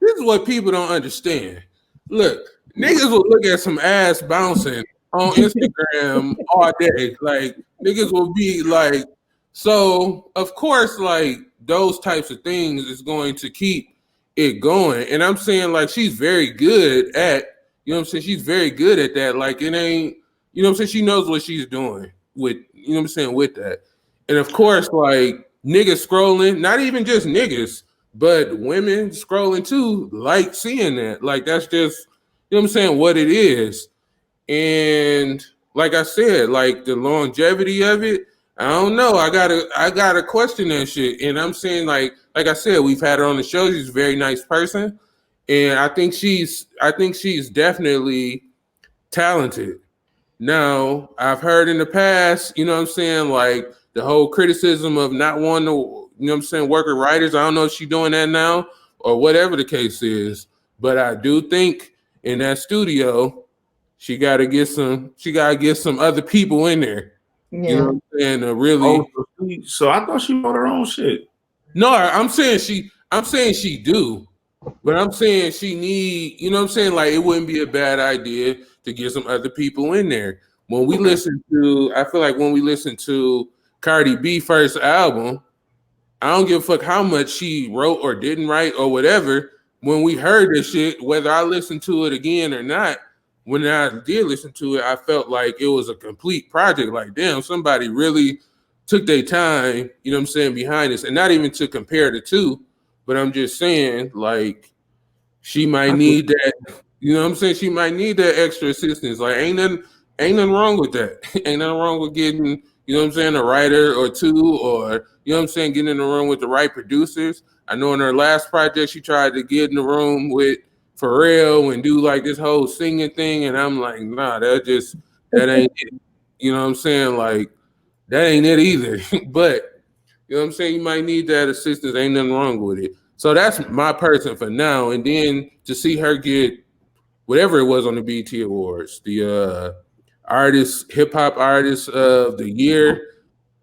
This is what people don't understand. Look, niggas will look at some ass bouncing on Instagram all day. Like, niggas will be like, so of course, like, those types of things is going to keep it going. And I'm saying, like, she's very good at, you know what I'm saying? She's very good at that. Like, it ain't, you know what I'm saying? She knows what she's doing with, you know what I'm saying, with that. And of course, like, niggas scrolling, not even just niggas, but women scrolling too, like seeing that. Like, that's just, you know what I'm saying, what it is. And like I said, like, the longevity of it, I don't know. I gotta question that shit. And I'm saying, like I said, we've had her on the show. She's a very nice person. And I think she's definitely talented. Now, I've heard in the past, you know what I'm saying, like, the whole criticism of not wanting to, you know what I'm saying, work with writers. I don't know if she's doing that now or whatever the case is. But I do think in that studio, she gotta get some other people in there. Yeah. You know what I'm saying? To really. So I thought she wrote her own shit. No, I'm saying she do. But I'm saying she need, you know what I'm saying? Like, it wouldn't be a bad idea to get some other people in there. When we listen to, I feel like when we listen to Cardi B first album, I don't give a fuck how much she wrote or didn't write or whatever. When we heard this shit, whether I listened to it again or not, when I did listen to it, I felt like it was a complete project. Like, damn, somebody really took their time, you know what I'm saying, behind this. And not even to compare the two, but I'm just saying, like, she might need that, you know what I'm saying? She might need that extra assistance. Like, ain't nothing wrong with that. Ain't nothing wrong with getting, you know what I'm saying, a writer or two, or, you know what I'm saying, getting in the room with the right producers. I know in her last project, she tried to get in the room with Pharrell and do like this whole singing thing. And I'm like, nah, that ain't it. You know what I'm saying? Like, that ain't it either. But, you know what I'm saying? You might need that assistance. Ain't nothing wrong with it. So that's my person for now. And then to see her get whatever it was on the BET Awards, the hip hop artist of the year.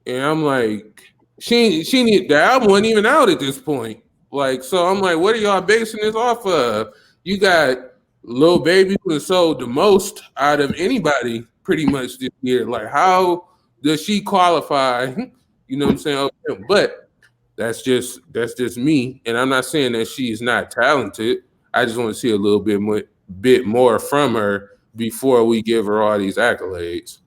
And I'm like, she need, the album wasn't even out at this point. Like, so I'm like, what are y'all basing this off of? You got Lil Baby, who has sold the most out of anybody pretty much this year. Like, how does she qualify? You know what I'm saying? But that's just me. And I'm not saying that she's not talented. I just want to see a little bit more from her before we give her all these accolades.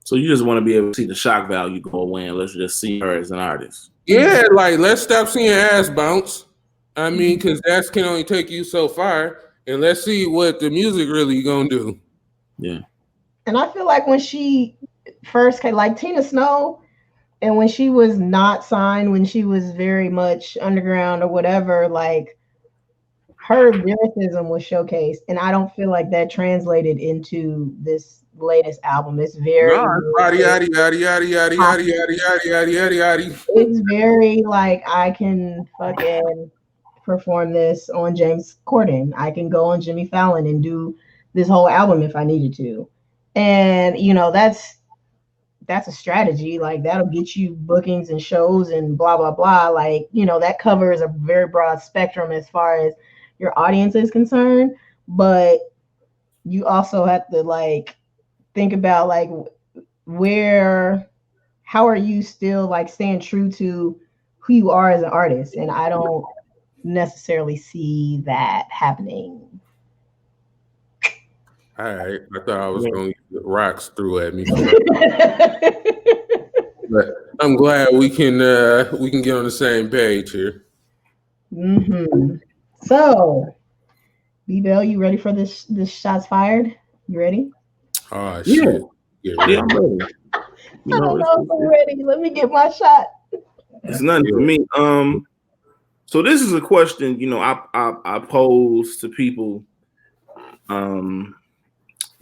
So you just want to be able to see the shock value go away and let's just see her as an artist. Yeah, like, let's stop seeing ass bounce. I mean, because that can only take you so far. And let's see what the music really gonna do. Yeah. And I feel like when she first came, like Tina Snow, and when she was not signed, when she was very much underground or whatever, like her lyricism was showcased, and I don't feel like that translated into this latest album. It's very, Yada yada yada yada yada yada yada yada yada yada. it's very like I can fucking perform this on James Corden. I can go on Jimmy Fallon and do this whole album if I needed to. And you know, that's a strategy. Like that'll get you bookings and shows and blah blah blah. Like, you know, that covers a very broad spectrum as far as your audience is concerned. But you also have to like think about like how are you still like staying true to who you are as an artist? And I don't necessarily see that happening. All right, I thought I was going to get rocks through at me, but I'm glad we can get on the same page here. Mm-hmm. So, B-Bell, you ready for this shots fired? You ready? Oh shit! Yeah, I'm ready. I don't know if I'm ready. Let me get my shot. It's nothing for me. So this is a question, you know, I pose to people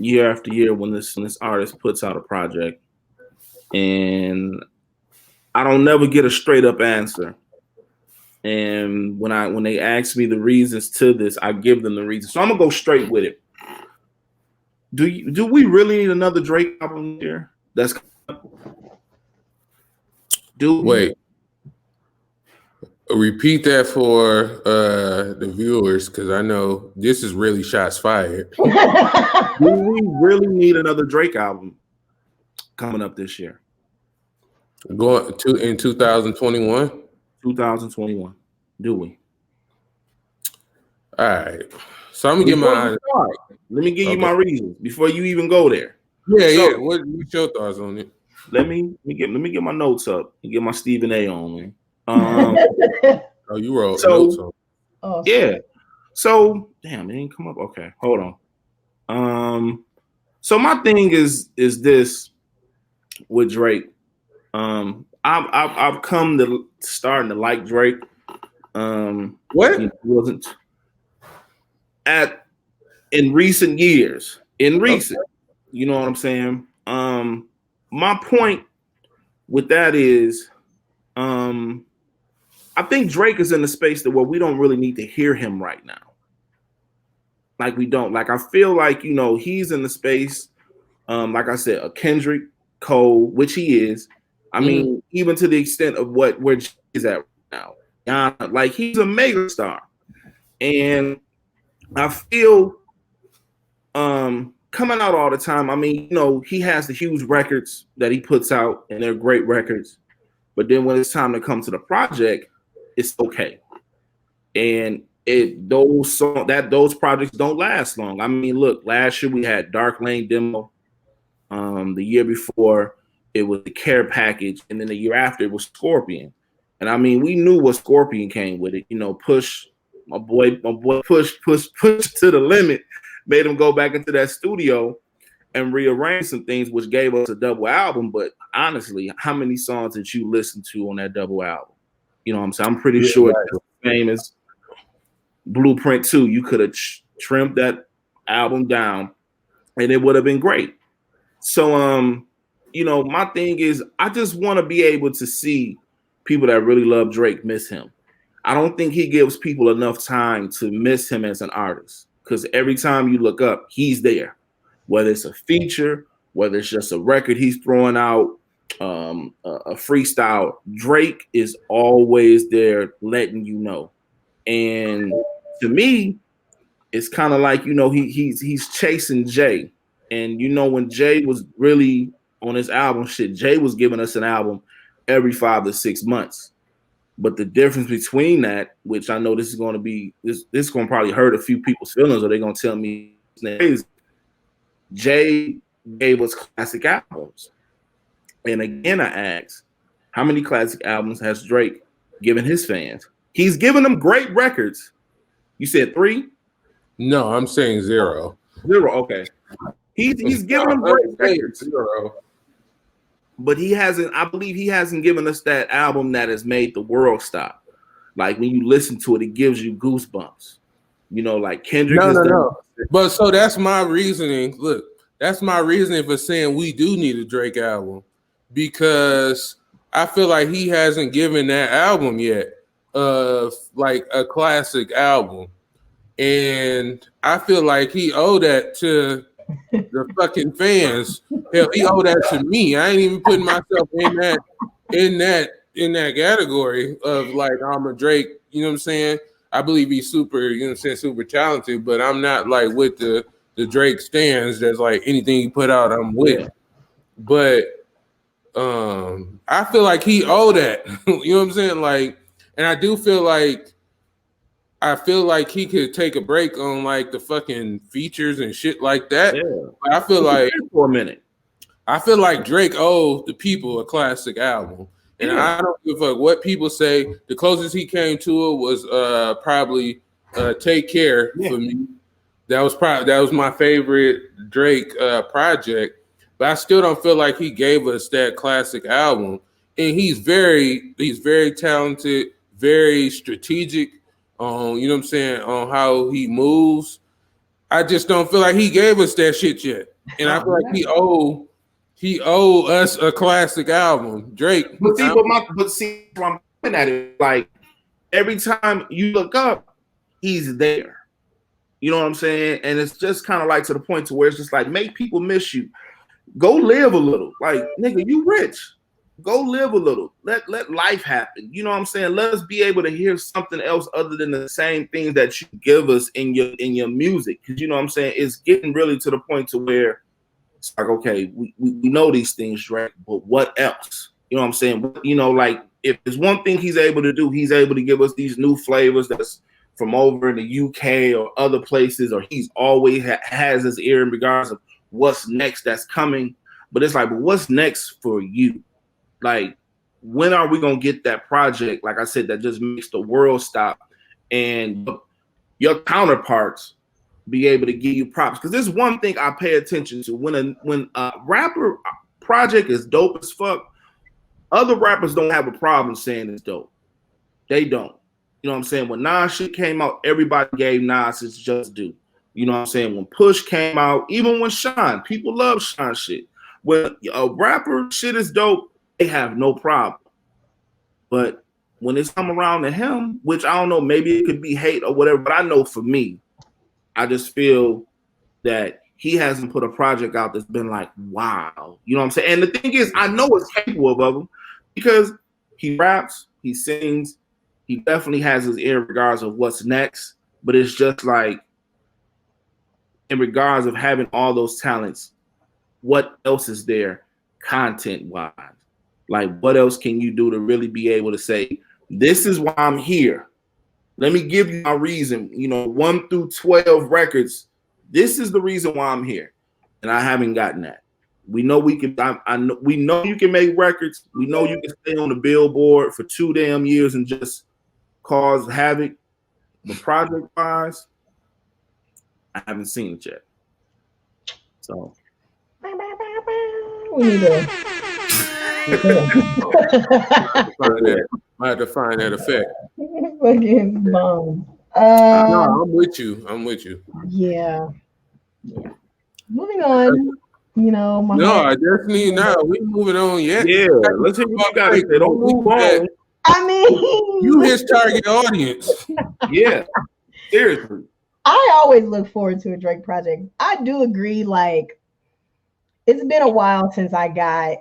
year after year when this artist puts out a project, and I don't never get a straight up answer. And when they ask me the reasons to this, I give them the reasons. So I'm gonna go straight with it. Do we really need another Drake album here? Wait. Repeat that for the viewers, because I know this is really shots fired. Do we really need another Drake album coming up this year? Going to in 2021? 2021. Do we? All right. So I'm gonna get my. Let me give you my reasons before you even go there. Yeah. What's your thoughts on it? Let me get my notes up and get my Stephen A on me. Oh, you wrote notes on. Oh, yeah. So damn, it didn't come up. Okay, hold on. So my thing is this with Drake. I've come to starting to like Drake. What? It wasn't in recent years. You know what I'm saying? My point with that is, I think Drake is in the space that where we don't really need to hear him right now. Like we don't. Like I feel like, you know, he's in the space, like I said, a Kendrick, Cole, which he is. I mean, even to the extent of where he's at right now. Like he's a mega star. And I feel coming out all the time, I mean, you know, he has the huge records that he puts out, and they're great records. But then when it's time to come to the project, it's okay. And those projects don't last long. I mean, look, last year we had Dark Lane Demo. The year before it was the Care Package, and then the year after it was Scorpion. And I mean, we knew what Scorpion came with it. You know, push my boy push to the limit, made him go back into that studio and rearrange some things, which gave us a double album. But honestly, how many songs did you listen to on that double album? You know what I'm saying? I'm pretty sure it's the same as Blueprint 2. You could have trimmed that album down and it would have been great. So, you know, my thing is I just want to be able to see people that really love Drake miss him. I don't think he gives people enough time to miss him as an artist, because every time you look up, he's there. Whether it's a feature, whether it's just a record he's throwing out, a freestyle, Drake is always there letting you know. And to me, it's kind of like, you know, he's chasing Jay. And you know, when Jay was really on his album shit, Jay was giving us an album every 5 to 6 months. But the difference between that, which I know this is going to be, this is going to probably hurt a few people's feelings, or they're going to tell me is Jay gave us classic albums. And again, I ask, how many classic albums has Drake given his fans? He's given them great records. You said 3? No, I'm saying 0. 0, okay. He's given them great records. 0. But I believe he hasn't given us that album that has made the world stop. Like when you listen to it, it gives you goosebumps. You know, like Kendrick No. But so that's my reasoning. Look, that's my reasoning for saying we do need a Drake album, because I feel like he hasn't given that album yet, like a classic album. And I feel like he owed that to the fucking fans. Hell, he owed that to me. I ain't even putting myself in that category of like I'm a Drake, you know what I'm saying? I believe he's super, you know what I'm saying, super talented, but I'm not like with the Drake stands that's like anything he put out, I'm with. Yeah. But I feel like he owed that. You know what I'm saying? Like, and I do feel like he could take a break on like the fucking features and shit like that. Yeah. But I feel like for a minute. I feel like Drake owed the people a classic album. And I don't give a fuck what people say. The closest he came to it was probably Take Care for me. That was my favorite Drake project. But I still don't feel like he gave us that classic album. And he's very talented, very strategic on, you know what I'm saying, on how he moves. I just don't feel like he gave us that shit yet. And I feel like he owe us a classic album. Drake. But see, I'm looking at it, like every time you look up, he's there. You know what I'm saying? And it's just kind of like to the point to where it's just like, make people miss you. Go live a little. Like, nigga, you rich. Go live a little. Let life happen. You know what I'm saying? Let us be able to hear something else other than the same things that you give us in your music. Because you know what I'm saying? It's getting really to the point to where it's like, okay, we know these things, Drake, but what else? You know what I'm saying? You know, like if there's one thing he's able to do, he's able to give us these new flavors that's from over in the UK or other places, or he's always has his ear in regards of what's next that's coming. But it's like, but what's next for you? Like, when are we gonna get that project, like I said, that just makes the world stop and your counterparts be able to give you props? Because there's one thing I pay attention to. When a rapper project is dope as fuck, other rappers don't have a problem saying it's dope. They don't. You know what I'm saying? When Nas shit came out, everybody gave Nas his just due. You know what I'm saying? When Push came out, even when Sean, people love Sean shit. When a rapper shit is dope, they have no problem. But when it's come around to him, which I don't know, maybe it could be hate or whatever, but I know for me, I just feel that he hasn't put a project out that's been like, wow. You know what I'm saying? And the thing is, I know it's capable of him because he raps, he sings, he definitely has his ear in regards of what's next, but it's just like, in regards of having all those talents, what else is there content-wise? Like, what else can you do to really be able to say, this is why I'm here? Let me give you my reason, 1 through 12 records. This is the reason why I'm here. And I haven't gotten that. We know we can, we know you can make records. We know you can stay on the Billboard for 2 damn years and just cause havoc. But project-wise, I haven't seen it yet. So we need to I had to find that effect. Fucking bomb. No, I'm with you. Yeah. Moving on. I definitely not. We moving on yet. Yeah, let's hear what you got to say. Don't move on. I mean, you his target audience. Yeah, seriously. I always look forward to a Drake project. I do agree. Like, it's been a while since I gotta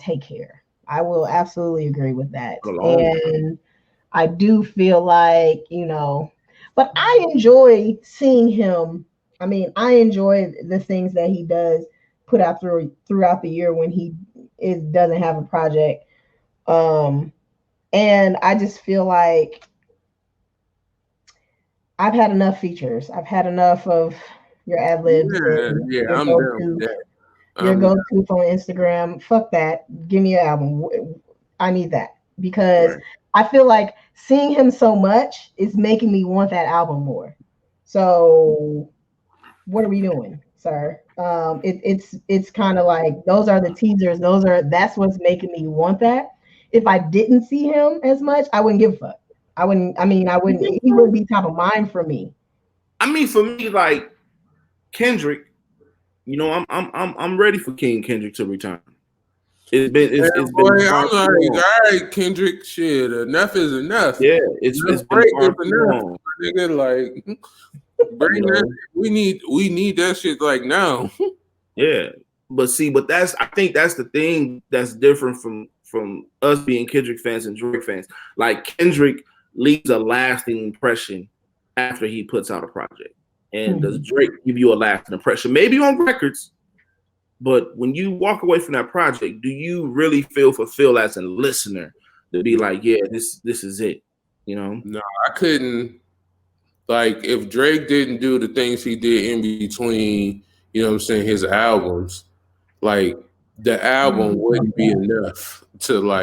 Take Care. I will absolutely agree with that. And I do feel like, but I enjoy seeing him. I mean, I enjoy the things that he does put out throughout the year when he doesn't have a project. And I just feel like I've had enough features. I've had enough of your ad libs. Yeah, I'm down with that. Your go-to on Instagram. Fuck that. Give me an album. I need that because I feel like seeing him so much is making me want that album more. So what are we doing, sir? It's kind of like those are the teasers. That's what's making me want that. If I didn't see him as much, I wouldn't give a fuck. I wouldn't. I mean, I wouldn't. He wouldn't be top of mind for me. I mean, for me, like Kendrick, you know, I'm ready for King Kendrick to return. It's been boy, far I'm like, too long. all right, Kendrick, shit, enough is enough. Yeah, it's been far too long. Nigga, like, bring that. We need that shit like now. Yeah, but I think that's the thing that's different from us being Kendrick fans and Drake fans. Like Kendrick leaves a lasting impression after he puts out a project, and does Drake give you a lasting impression? Maybe on records, but when you walk away from that project, do you really feel fulfilled as a listener to be like, yeah, this is it? You know? No, I couldn't. Like, if Drake didn't do the things he did in between, you know what I'm saying, his albums, like the album wouldn't be enough to like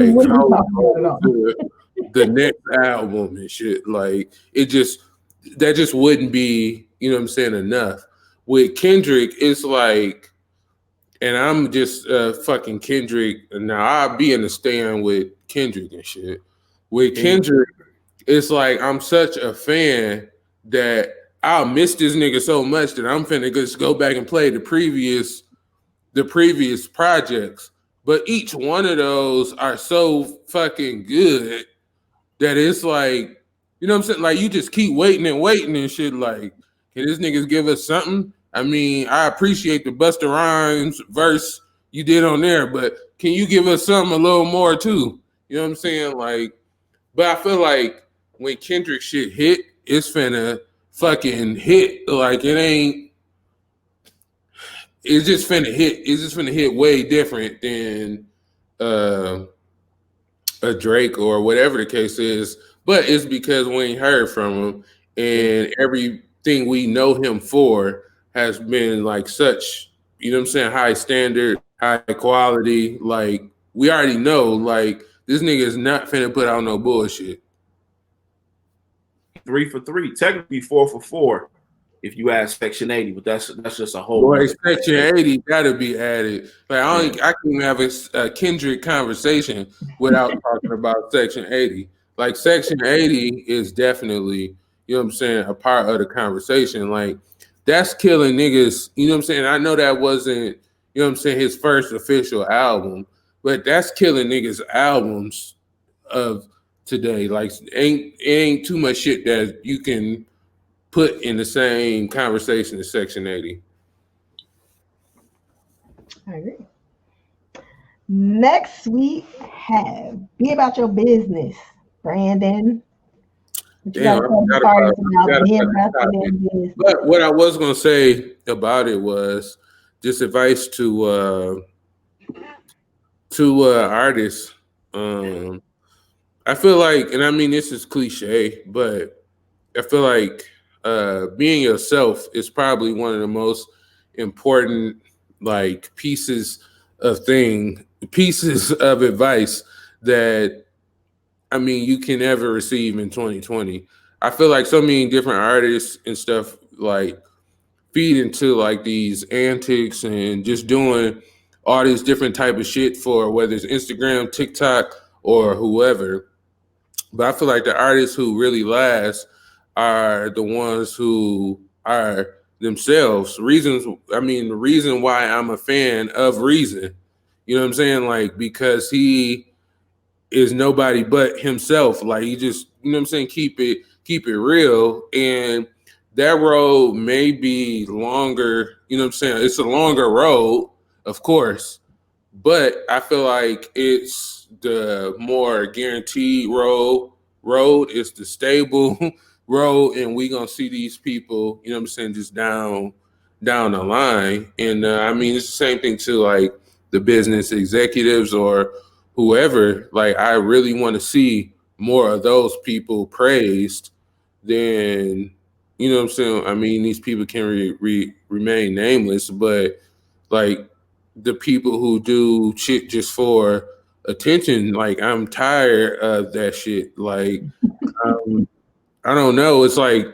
the next album and shit. Like that just wouldn't be, you know what I'm saying, enough. With Kendrick, it's like, and I'm just fucking Kendrick. Now I'll be in the stand with Kendrick and shit. With Kendrick, it's like I'm such a fan that I'll miss this nigga so much that I'm finna just go back and play the previous projects. But each one of those are so fucking good that it's like, you know what I'm saying? Like, you just keep waiting and shit. Like, can this niggas give us something? I mean, I appreciate the Busta Rhymes verse you did on there, but can you give us something a little more too? You know what I'm saying? Like, but I feel like when Kendrick shit hit, it's finna fucking hit. Like, it's just finna hit. It's just finna hit way different than a Drake or whatever the case is. But it's because we ain't heard from him, and everything we know him for has been like such, you know what I'm saying, high standard, high quality. Like, we already know, like, this nigga is not finna put out no bullshit. 3 for 3, technically 4 for 4. If you add Section 80, but that's just a whole. Boy, Section 80 gotta be added. Like, I can even have a Kendrick conversation without talking about Section 80. Like, Section 80 is definitely, you know what I'm saying, a part of the conversation. Like, that's killing niggas, you know what I'm saying? I know that wasn't, you know what I'm saying, his first official album, but that's killing niggas' albums of today. Like, ain't too much shit that you can put in the same conversation as Section 80. I agree. Next we have Be About Your Business, Brandon. But what I was gonna say about it was just advice to artists. I feel like, and I mean, this is cliche, but I feel like being yourself is probably one of the most important like pieces of advice that, I mean, you can ever receive in 2020. I feel like so many different artists and stuff like feed into like these antics and just doing all this different type of shit for whether it's Instagram, TikTok, or whoever. But I feel like the artists who really last are the ones who are themselves. The reason why I'm a fan of Reason, you know what I'm saying? Like, because he is nobody but himself. Like, he just, you know what I'm saying, keep it real. And that road may be longer, you know what I'm saying? It's a longer road, of course, but I feel like it's the more guaranteed road. It's the stable road, and we gonna see these people, you know what I'm saying, just down the line. And I mean, it's the same thing to like the business executives or whoever. Like, I really want to see more of those people praised than, you know what I'm saying. I mean, these people can remain nameless, but like the people who do shit just for attention, like, I'm tired of that shit. Like, I don't know. It's like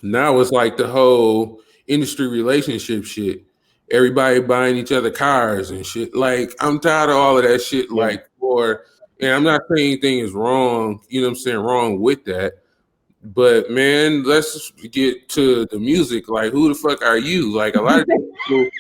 now it's like the whole industry relationship shit. Everybody buying each other cars and shit. Like, I'm tired of all of that shit. Like, for And I'm not saying anything is wrong, you know what I'm saying, wrong with that. But man, let's get to the music. Like, who the fuck are you? Like, a lot of people,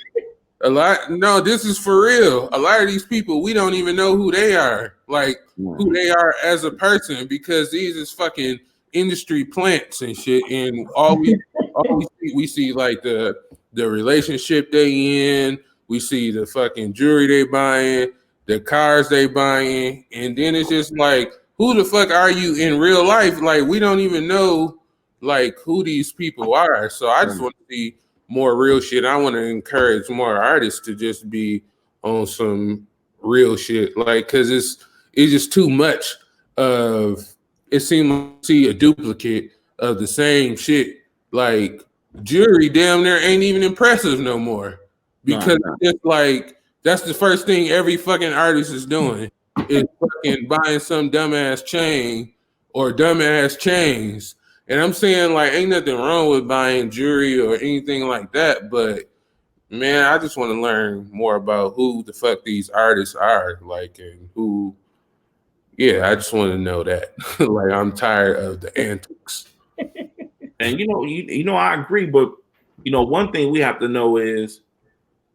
no, this is for real. A lot of these people, we don't even know who they are, like who they are as a person, because these is fucking industry plants and shit. And all we see like the relationship they in. We see the fucking jewelry they buying, the cars they buying, and then it's just like, who the fuck are you in real life? Like, we don't even know like who these people are. So I just want to see more real shit. I want to encourage more artists to just be on some real shit, like, because it's just too much of it. Seems like you see a duplicate of the same shit. Like, jewelry damn near ain't even impressive no more, because it's like that's the first thing every fucking artist is doing is fucking buying some dumbass chain or dumbass chains. And I'm saying, like, ain't nothing wrong with buying jewelry or anything like that, but man, I just want to learn more about who the fuck these artists are, like, and who. Yeah, I just want to know that. Like, I'm tired of the antics. And I agree, but one thing we have to know is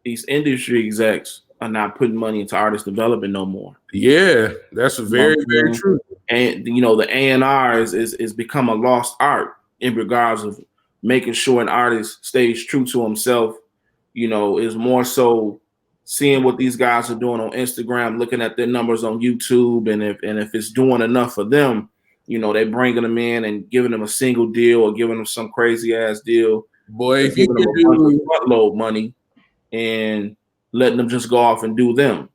these industry execs are not putting money into artist development no more. Yeah, that's very, very true. And the A&R is become a lost art in regards of making sure an artist stays true to himself. Is more so seeing what these guys are doing on Instagram, looking at their numbers on YouTube, and if it's doing enough for them, they bringing them in and giving them a single deal or giving them some crazy ass deal. Boy, if you can do front-load money and letting them just go off and do them,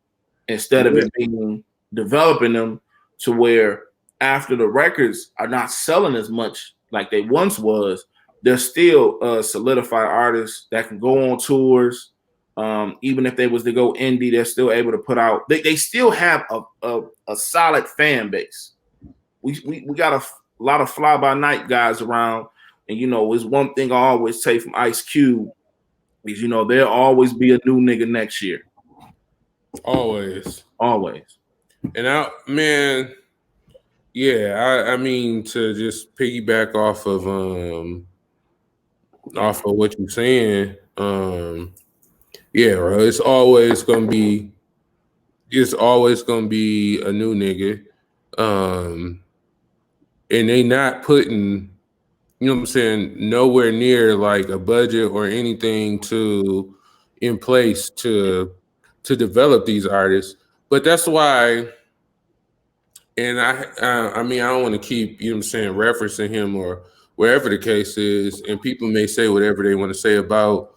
instead of it being developing them to where after the records are not selling as much like they once was, they're still solidified artists that can go on tours. Even if they was to go indie, they're still able to put out. They still have a solid fan base. We got a lot of fly by night guys around, and it's one thing I always take from Ice Cube is there'll always be a new nigga next year. Always. And I mean, to just piggyback off of what you're saying, yeah, bro, it's always gonna be a new nigga. And they not putting, you know what I'm saying, nowhere near like a budget or anything in place to develop these artists. But that's why, and I mean, I don't want to keep, you know what I'm saying, referencing him or wherever the case is, and people may say whatever they want to say about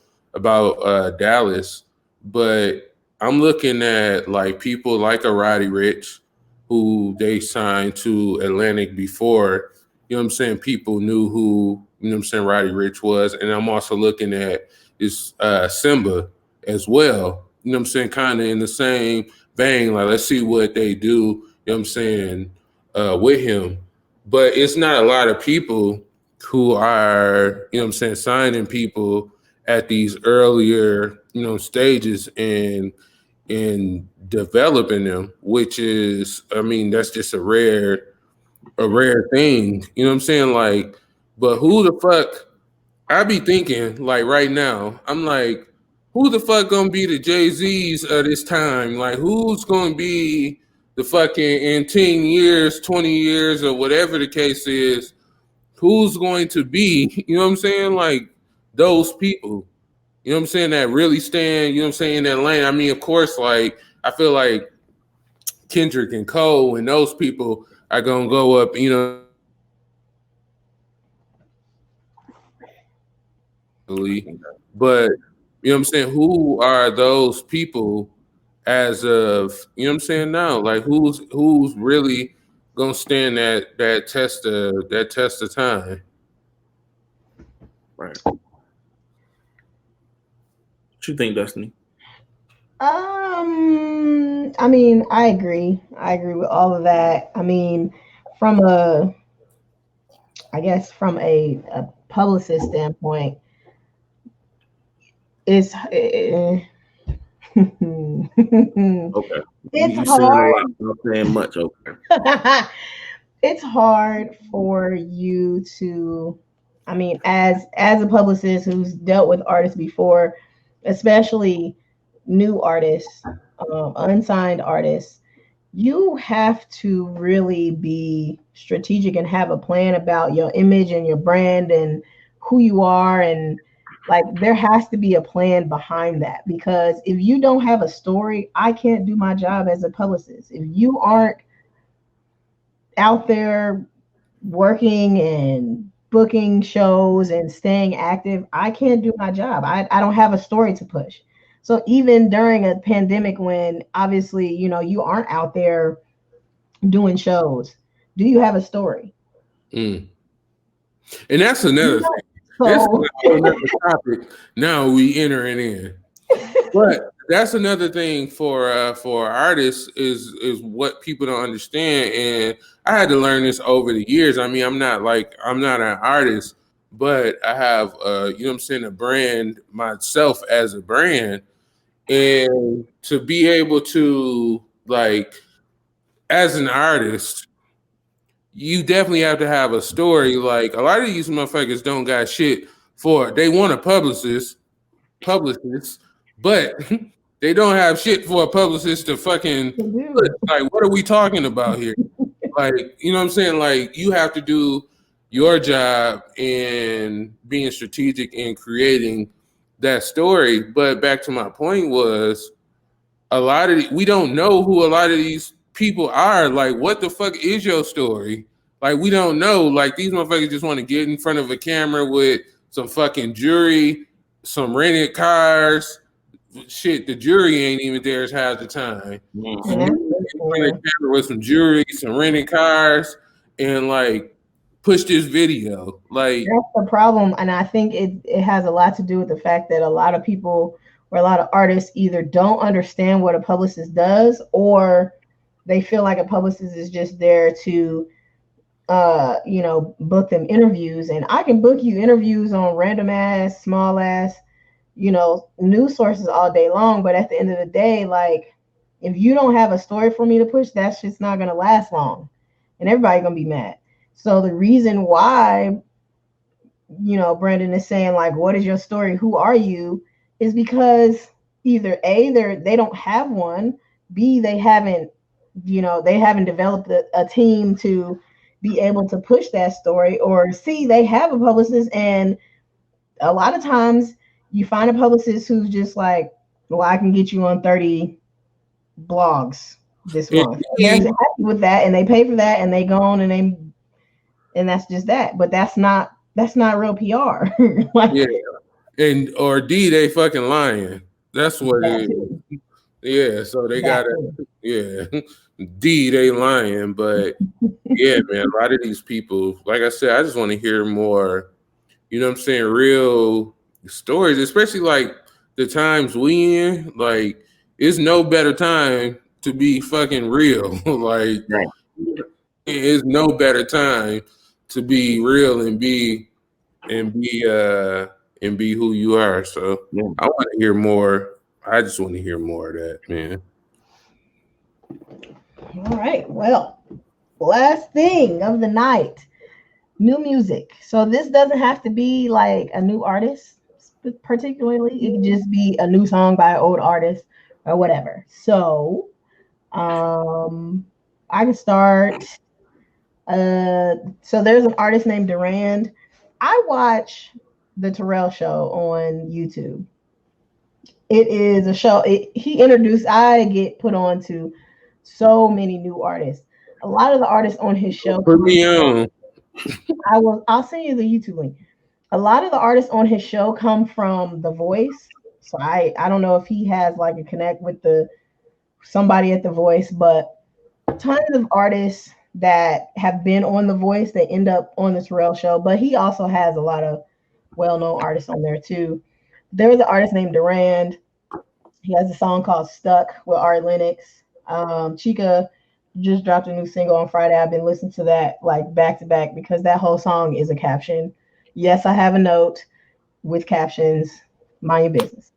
Dallas, but I'm looking at like people like a Roddy Ricch, who they signed to Atlantic before, you know what I'm saying, people knew who, you know what I'm saying, Roddy Ricch was. And I'm also looking at this Simba as well, you know what I'm saying, kind of in the same vein, like, let's see what they do, you know what I'm saying, with him. But it's not a lot of people who are, you know what I'm saying, signing people at these earlier, stages and developing them, which is, I mean, that's just a rare thing, you know what I'm saying? Like, but who the fuck, I be thinking, like, right now, I'm like, who the fuck gonna be the Jay-Z's of this time? Like, who's gonna be the fucking, in 10 years, 20 years, or whatever the case is, who's going to be, you know what I'm saying, like, those people, you know what I'm saying, that really stand, you know what I'm saying, in that lane. I mean, of course, like, I feel like Kendrick and Cole and those people are gonna go up, you know. But you know what I'm saying, who are those people as of, you know what I'm saying, now? Like, who's really gonna stand that test of time? Right. What you think, Destiny? I mean, I agree with all of that. I mean, from a publicist standpoint, it's Okay. It's You saying a hard. lot, not saying much. Okay. It's hard for you to, I mean, as a publicist who's dealt with artists before, especially new artists, unsigned artists, you have to really be strategic and have a plan about your image and your brand and who you are. And like, there has to be a plan behind that, because if you don't have a story, I can't do my job as a publicist. If you aren't out there working and booking shows and staying active, I can't do my job. I don't have a story to push. So even during a pandemic, when obviously, you aren't out there doing shows, do you have a story? And that's another thing. So, That's another topic. Now we entering in, but that's another thing for artists is what people don't understand. And I had to learn this over the years. I mean, I'm not an artist, but I have a brand myself as a brand, and to be able to, like, as an artist, you definitely have to have a story. Like, a lot of these motherfuckers don't got shit for. They want a publicist, but they don't have shit for a publicist to fucking. Like, what are we talking about here? Like, you know what I'm saying? Like, you have to do your job in being strategic in creating that story. But back to my point was, we don't know who a lot of these people are. Like, what the fuck is your story? Like, we don't know. Like, these motherfuckers just want to get in front of a camera with some fucking jury, some rented cars. Shit, the jury ain't even there half the time. So you get in front of the camera with some jury, some rented cars, and like push this video. Like, that's the problem. And I think it has a lot to do with the fact that a lot of people or a lot of artists either don't understand what a publicist does, or they feel like a publicist is just there to book them interviews. And I can book you interviews on random ass, small ass, news sources all day long. But at the end of the day, like, if you don't have a story for me to push, that's just not going to last long. And everybody's going to be mad. So the reason why, Brandon is saying, like, what is your story? Who are you? Is because either A, they don't have one. B, they haven't developed a team to be able to push that story. Or C, they have a publicist, and a lot of times you find a publicist who's just like, well, I can get you on 30 blogs this month. They're happy with that, and they pay for that, and they go on, and that's just that. But that's not real PR. Like, yeah. Or D, they fucking lying. That's what it is. Yeah, so they got D, they lying. But yeah, man, a lot of these people, like I said, I just want to hear more, you know what I'm saying, real stories, especially like the times we in. Like, it's no better time to be fucking real. Like, it's no better time to be real and be who you are. So I want to hear more. I just want to hear more of that, man. All right. Well, last thing of the night, new music. So this doesn't have to be like a new artist, particularly. It can just be a new song by an old artist or whatever. So I can start. So there's an artist named Durand. I watch the Terrell Show on YouTube. It is a show. I get put on to so many new artists. A lot of the artists on his show. Put me on. I'll send you the YouTube link. A lot of the artists on his show come from The Voice. So I don't know if he has like a connect with somebody at The Voice, but tons of artists that have been on The Voice that end up on the Terrell Show. But he also has a lot of well-known artists on there too. There was an artist named Durand. He has a song called Stuck with Ari Lennox. Chica just dropped a new single on Friday. I've been listening to that like back to back because that whole song is a caption. Yes, I have a note with captions. Mind your business.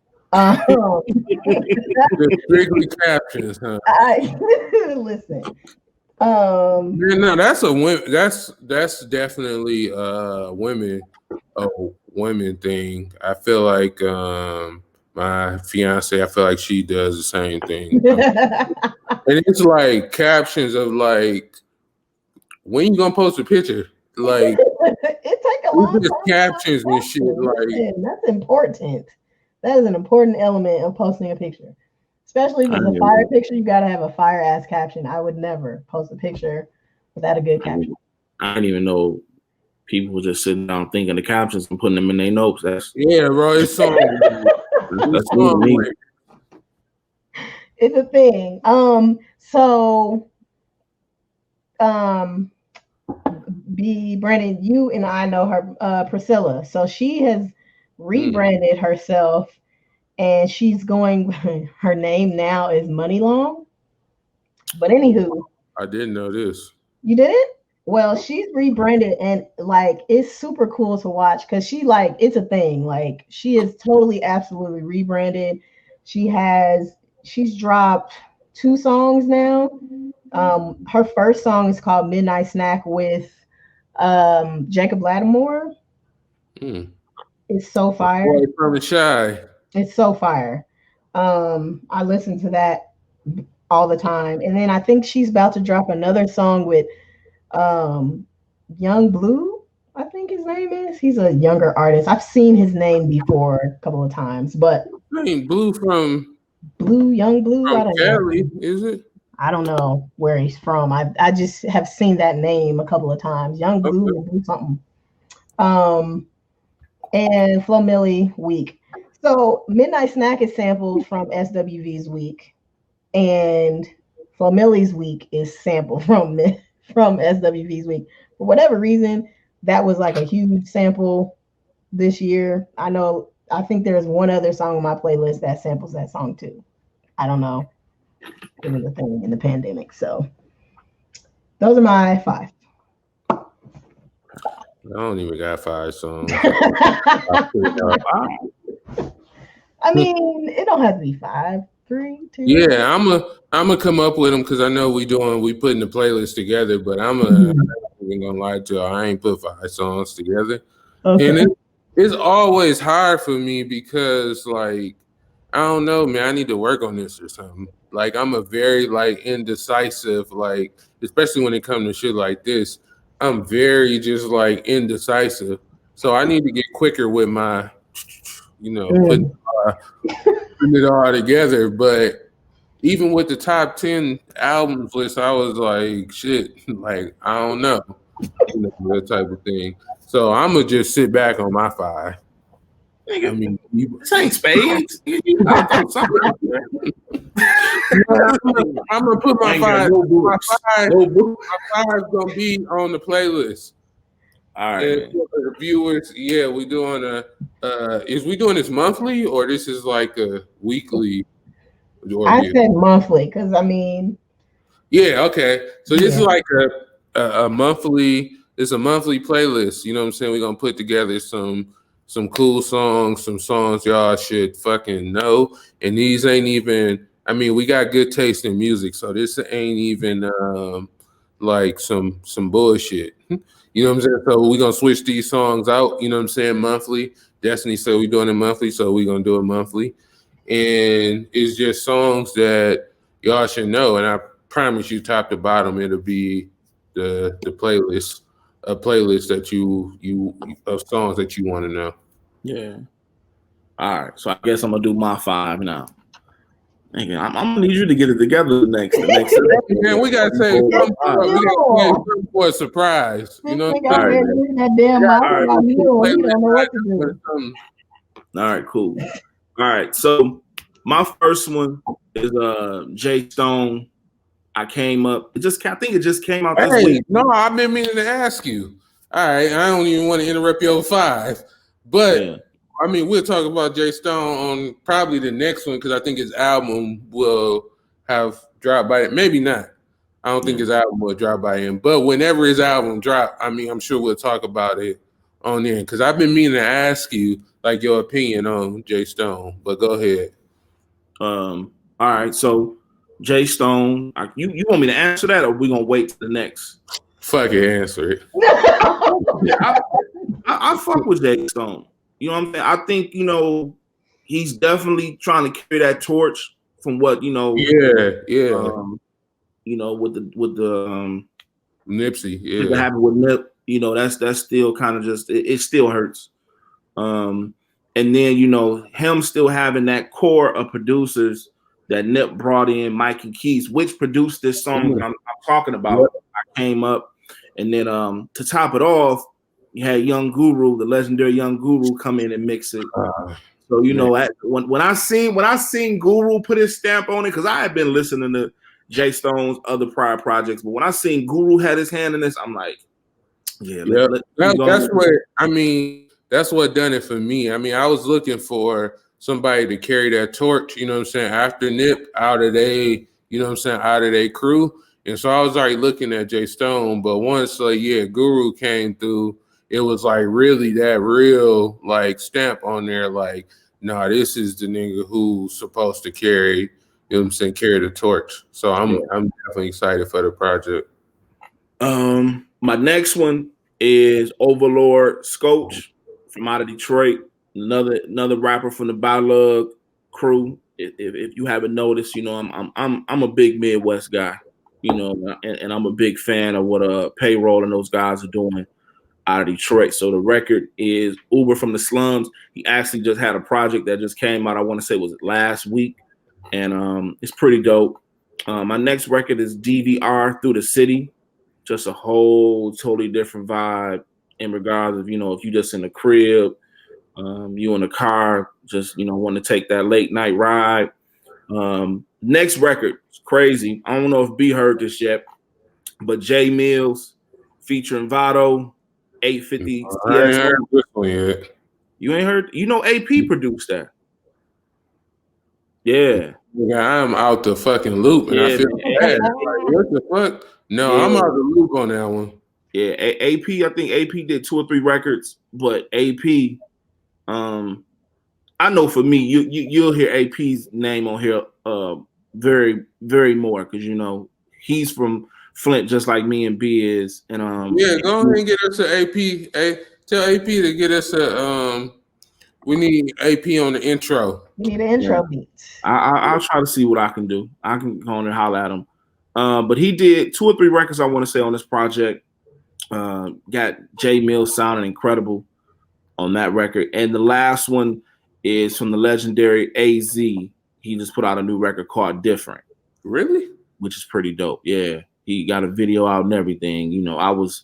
Strictly captions, huh? Listen. Yeah, no, that's a women. That's definitely a women thing. I feel like my fiance. I feel like she does the same thing, and it's like captions of like, when you gonna post a picture? Like, it take a long time. Captions and shit. Like, that's important. That is an important element of posting a picture, especially if it's a fire picture. You gotta have a fire ass caption. I would never post a picture without a good caption. I didn't even know people were just sitting down thinking the captions and putting them in their notes. That's bro. It's so. that's me. It's a thing. B. Brandon, you and I know her, Priscilla. So she has rebranded herself, and she's going. Her name now is Money Long. But anywho, I didn't know this. You didn't? Well, she's rebranded, and like it's super cool to watch because she like it's a thing. Like she is totally, absolutely rebranded. She's dropped 2 songs now. Her first song is called Midnight Snack with Jacob Lattimore. It's so fire. Boy from the Shy. It's so fire. I listen to that all the time. And then I think she's about to drop another song with Young Blue, I think his name is. He's a younger artist. I've seen his name before a couple of times, but Blue from Young Blue, I don't Cali, know. is it? I don't know where he's from. I just have seen that name a couple of times. Young Blue or Blue something. And Flo Milli Week. So Midnight Snack is sampled from SWV's Week, and Flo Milli's Week is sampled from SWV's Week. For whatever reason, that was like a huge sample this year. I think there's one other song on my playlist that samples that song too. I don't know. It was a thing in the pandemic. So those are my 5. I don't even got 5 songs. I mean, it don't have to be 5, 3, 2. Yeah, I'm gonna come up with them because I know we putting the playlist together, but I'm not even gonna lie to you. I ain't put 5 songs together. Okay. And it's always hard for me because like I don't know, man, I need to work on this or something. Like I'm a very like indecisive, like especially when it comes to shit like this, I'm very just like indecisive. So I need to get quicker with my, putting it all together. But even with the top 10 albums list, I was like, shit, like I don't know, that type of thing. So I'm gonna just sit back on my 5. I mean, this ain't spades. I'm gonna put my 5. My 5's gonna be on the playlist. All right. And for the viewers, yeah, we doing is we doing this monthly or this is like a weekly? I said monthly because I mean. Yeah. Okay. So this is like a monthly. It's a monthly playlist. You know what I'm saying? We're gonna put together some cool songs, some songs y'all should fucking know. And these ain't even. I mean, we got good taste in music, so this ain't even like some bullshit. You know what I'm saying? So we're gonna switch these songs out, you know what I'm saying, monthly. Destiny said we're doing it monthly, so we're gonna do it monthly. And it's just songs that y'all should know. And I promise you, top to bottom, it'll be the playlist, a playlist that you of songs that you want to know. Yeah. All right. So I guess I'm gonna do my 5 now. I'm gonna need you to get it together next. Man, we gotta say something for a surprise. You know, all right, cool. All right, so my first one is Jay Stone. I think it just came out this week. No, I've been meaning to ask you. All right, I don't even want to interrupt your 5, but. Yeah. I mean, we'll talk about Jay Stone on probably the next one because I think his album will have dropped by it. Maybe not. I don't think his album will drop by him. But whenever his album drop, I mean, I'm sure we'll talk about it on there? Because I've been meaning to ask you like your opinion on Jay Stone, but go ahead. All right, so Jay Stone, you want me to answer that, or we gonna wait to the next? Fuck it, answer it. Yeah, I fuck with Jay Stone. You know what I'm saying? I think he's definitely trying to carry that torch from what Yeah. With the Nipsey, what happened with Nip. That's still kind of just it still hurts. And then him still having that core of producers that Nip brought in, Mike and Keys, which produced this song that I'm talking about. Yep. I came up, and then to top it off, you had Young Guru, the legendary Young Guru, come in and mix it. So when I seen Guru put his stamp on it, because I had been listening to Jay Stone's other prior projects, but when I seen Guru had his hand in this, I'm like, that's what done it for me. I mean, I was looking for somebody to carry that torch, you know what I'm saying, after Nip out of their crew. And so I was already looking at Jay Stone, but once Guru came through, it was like really that real like stamp on there, like, no, this is the nigga who's supposed to carry, carry the torch. So I'm definitely excited for the project. My next one is Overlord Scotch from out of Detroit, another rapper from the Bylug crew. If you haven't noticed, I'm a big Midwest guy, and I'm a big fan of what Payroll and those guys are doing out of Detroit. So the record is Uber from the Slums. He actually just had a project that just came out. I want to say it was last week, and it's pretty dope. My next record is DVR Through the City. Just a whole totally different vibe in regards of, if you just in the crib, you in the car, just, want to take that late night ride. Next record is crazy. I don't know if B heard this yet, but J Mills featuring Vado, 850. I ain't heard this one yet. You ain't heard? AP produced that. Yeah. I'm out the fucking loop, and I feel bad. Like, what the fuck? No, I'm out the loop on that one. Yeah, AP. I think AP did 2 or 3 records, but AP, I know for me, you'll hear AP's name on here, very, very more because he's from Flint, just like me and B is, and go ahead and get us an AP. Tell AP to get us a We need AP on the intro. We need an intro beat. I'll try to see what I can do. I can go on and holler at him. But he did 2 or 3 records, I want to say, on this project. Got J Mills sounding incredible on that record. And the last one is from the legendary AZ. He just put out a new record called Different. Really? Which is pretty dope. Yeah. He got a video out and everything. I was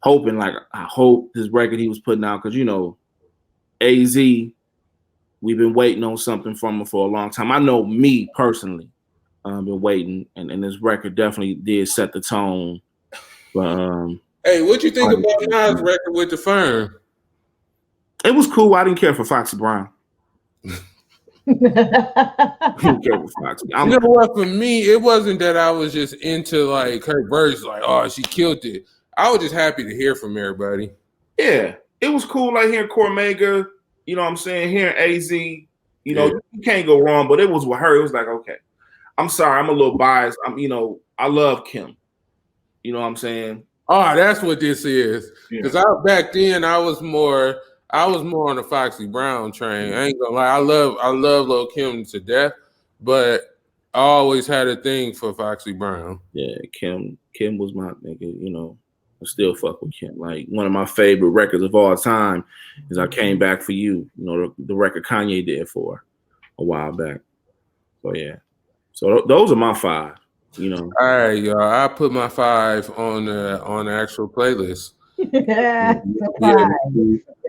hoping, I hope this record he was putting out, because, AZ, we've been waiting on something from him for a long time. I know me personally, been waiting, and this record definitely did set the tone. But hey, what you think about Nas' record with the Firm? It was cool. I didn't care for Foxy Brown. I didn't care for Foxy. You know what? For me, it wasn't that I was just into like her verse, like, oh, she killed it. I was just happy to hear from everybody. Yeah. It was cool, like hearing Cormega, you know what I'm saying, hearing AZ, you can't go wrong, but it was with her, it was like, okay. I'm sorry, I'm a little biased. I love Kim. You know what I'm saying? Oh, that's what this is. Because back then I was more on the Foxy Brown train. I ain't gonna lie, I love Lil Kim to death, but I always had a thing for Foxy Brown. Yeah, Kim was my nigga, I still fuck with Kim. Like, one of my favorite records of all time is I Came Back for You. The record Kanye did for a while back. So yeah. So those are my 5. All right, y'all. I put my 5 on the actual playlist. The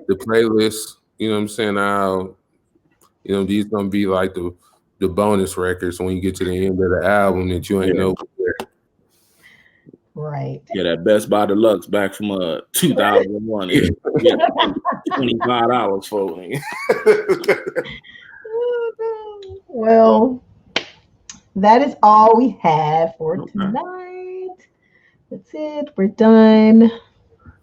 playlist. You know what I'm saying? These gonna be like the bonus records when you get to the end of the album that you ain't know. Right. Yeah, that Best Buy Deluxe back from 2001. $25 for me. Well, that is all we have for tonight. That's it. We're done.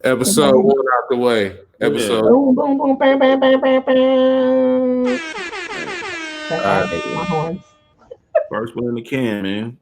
Episode 1 out the way. Episode. Boom, boom, boom, bam, bam, bam, bam, bam. That's All all. right. My horns. First one in the can, man.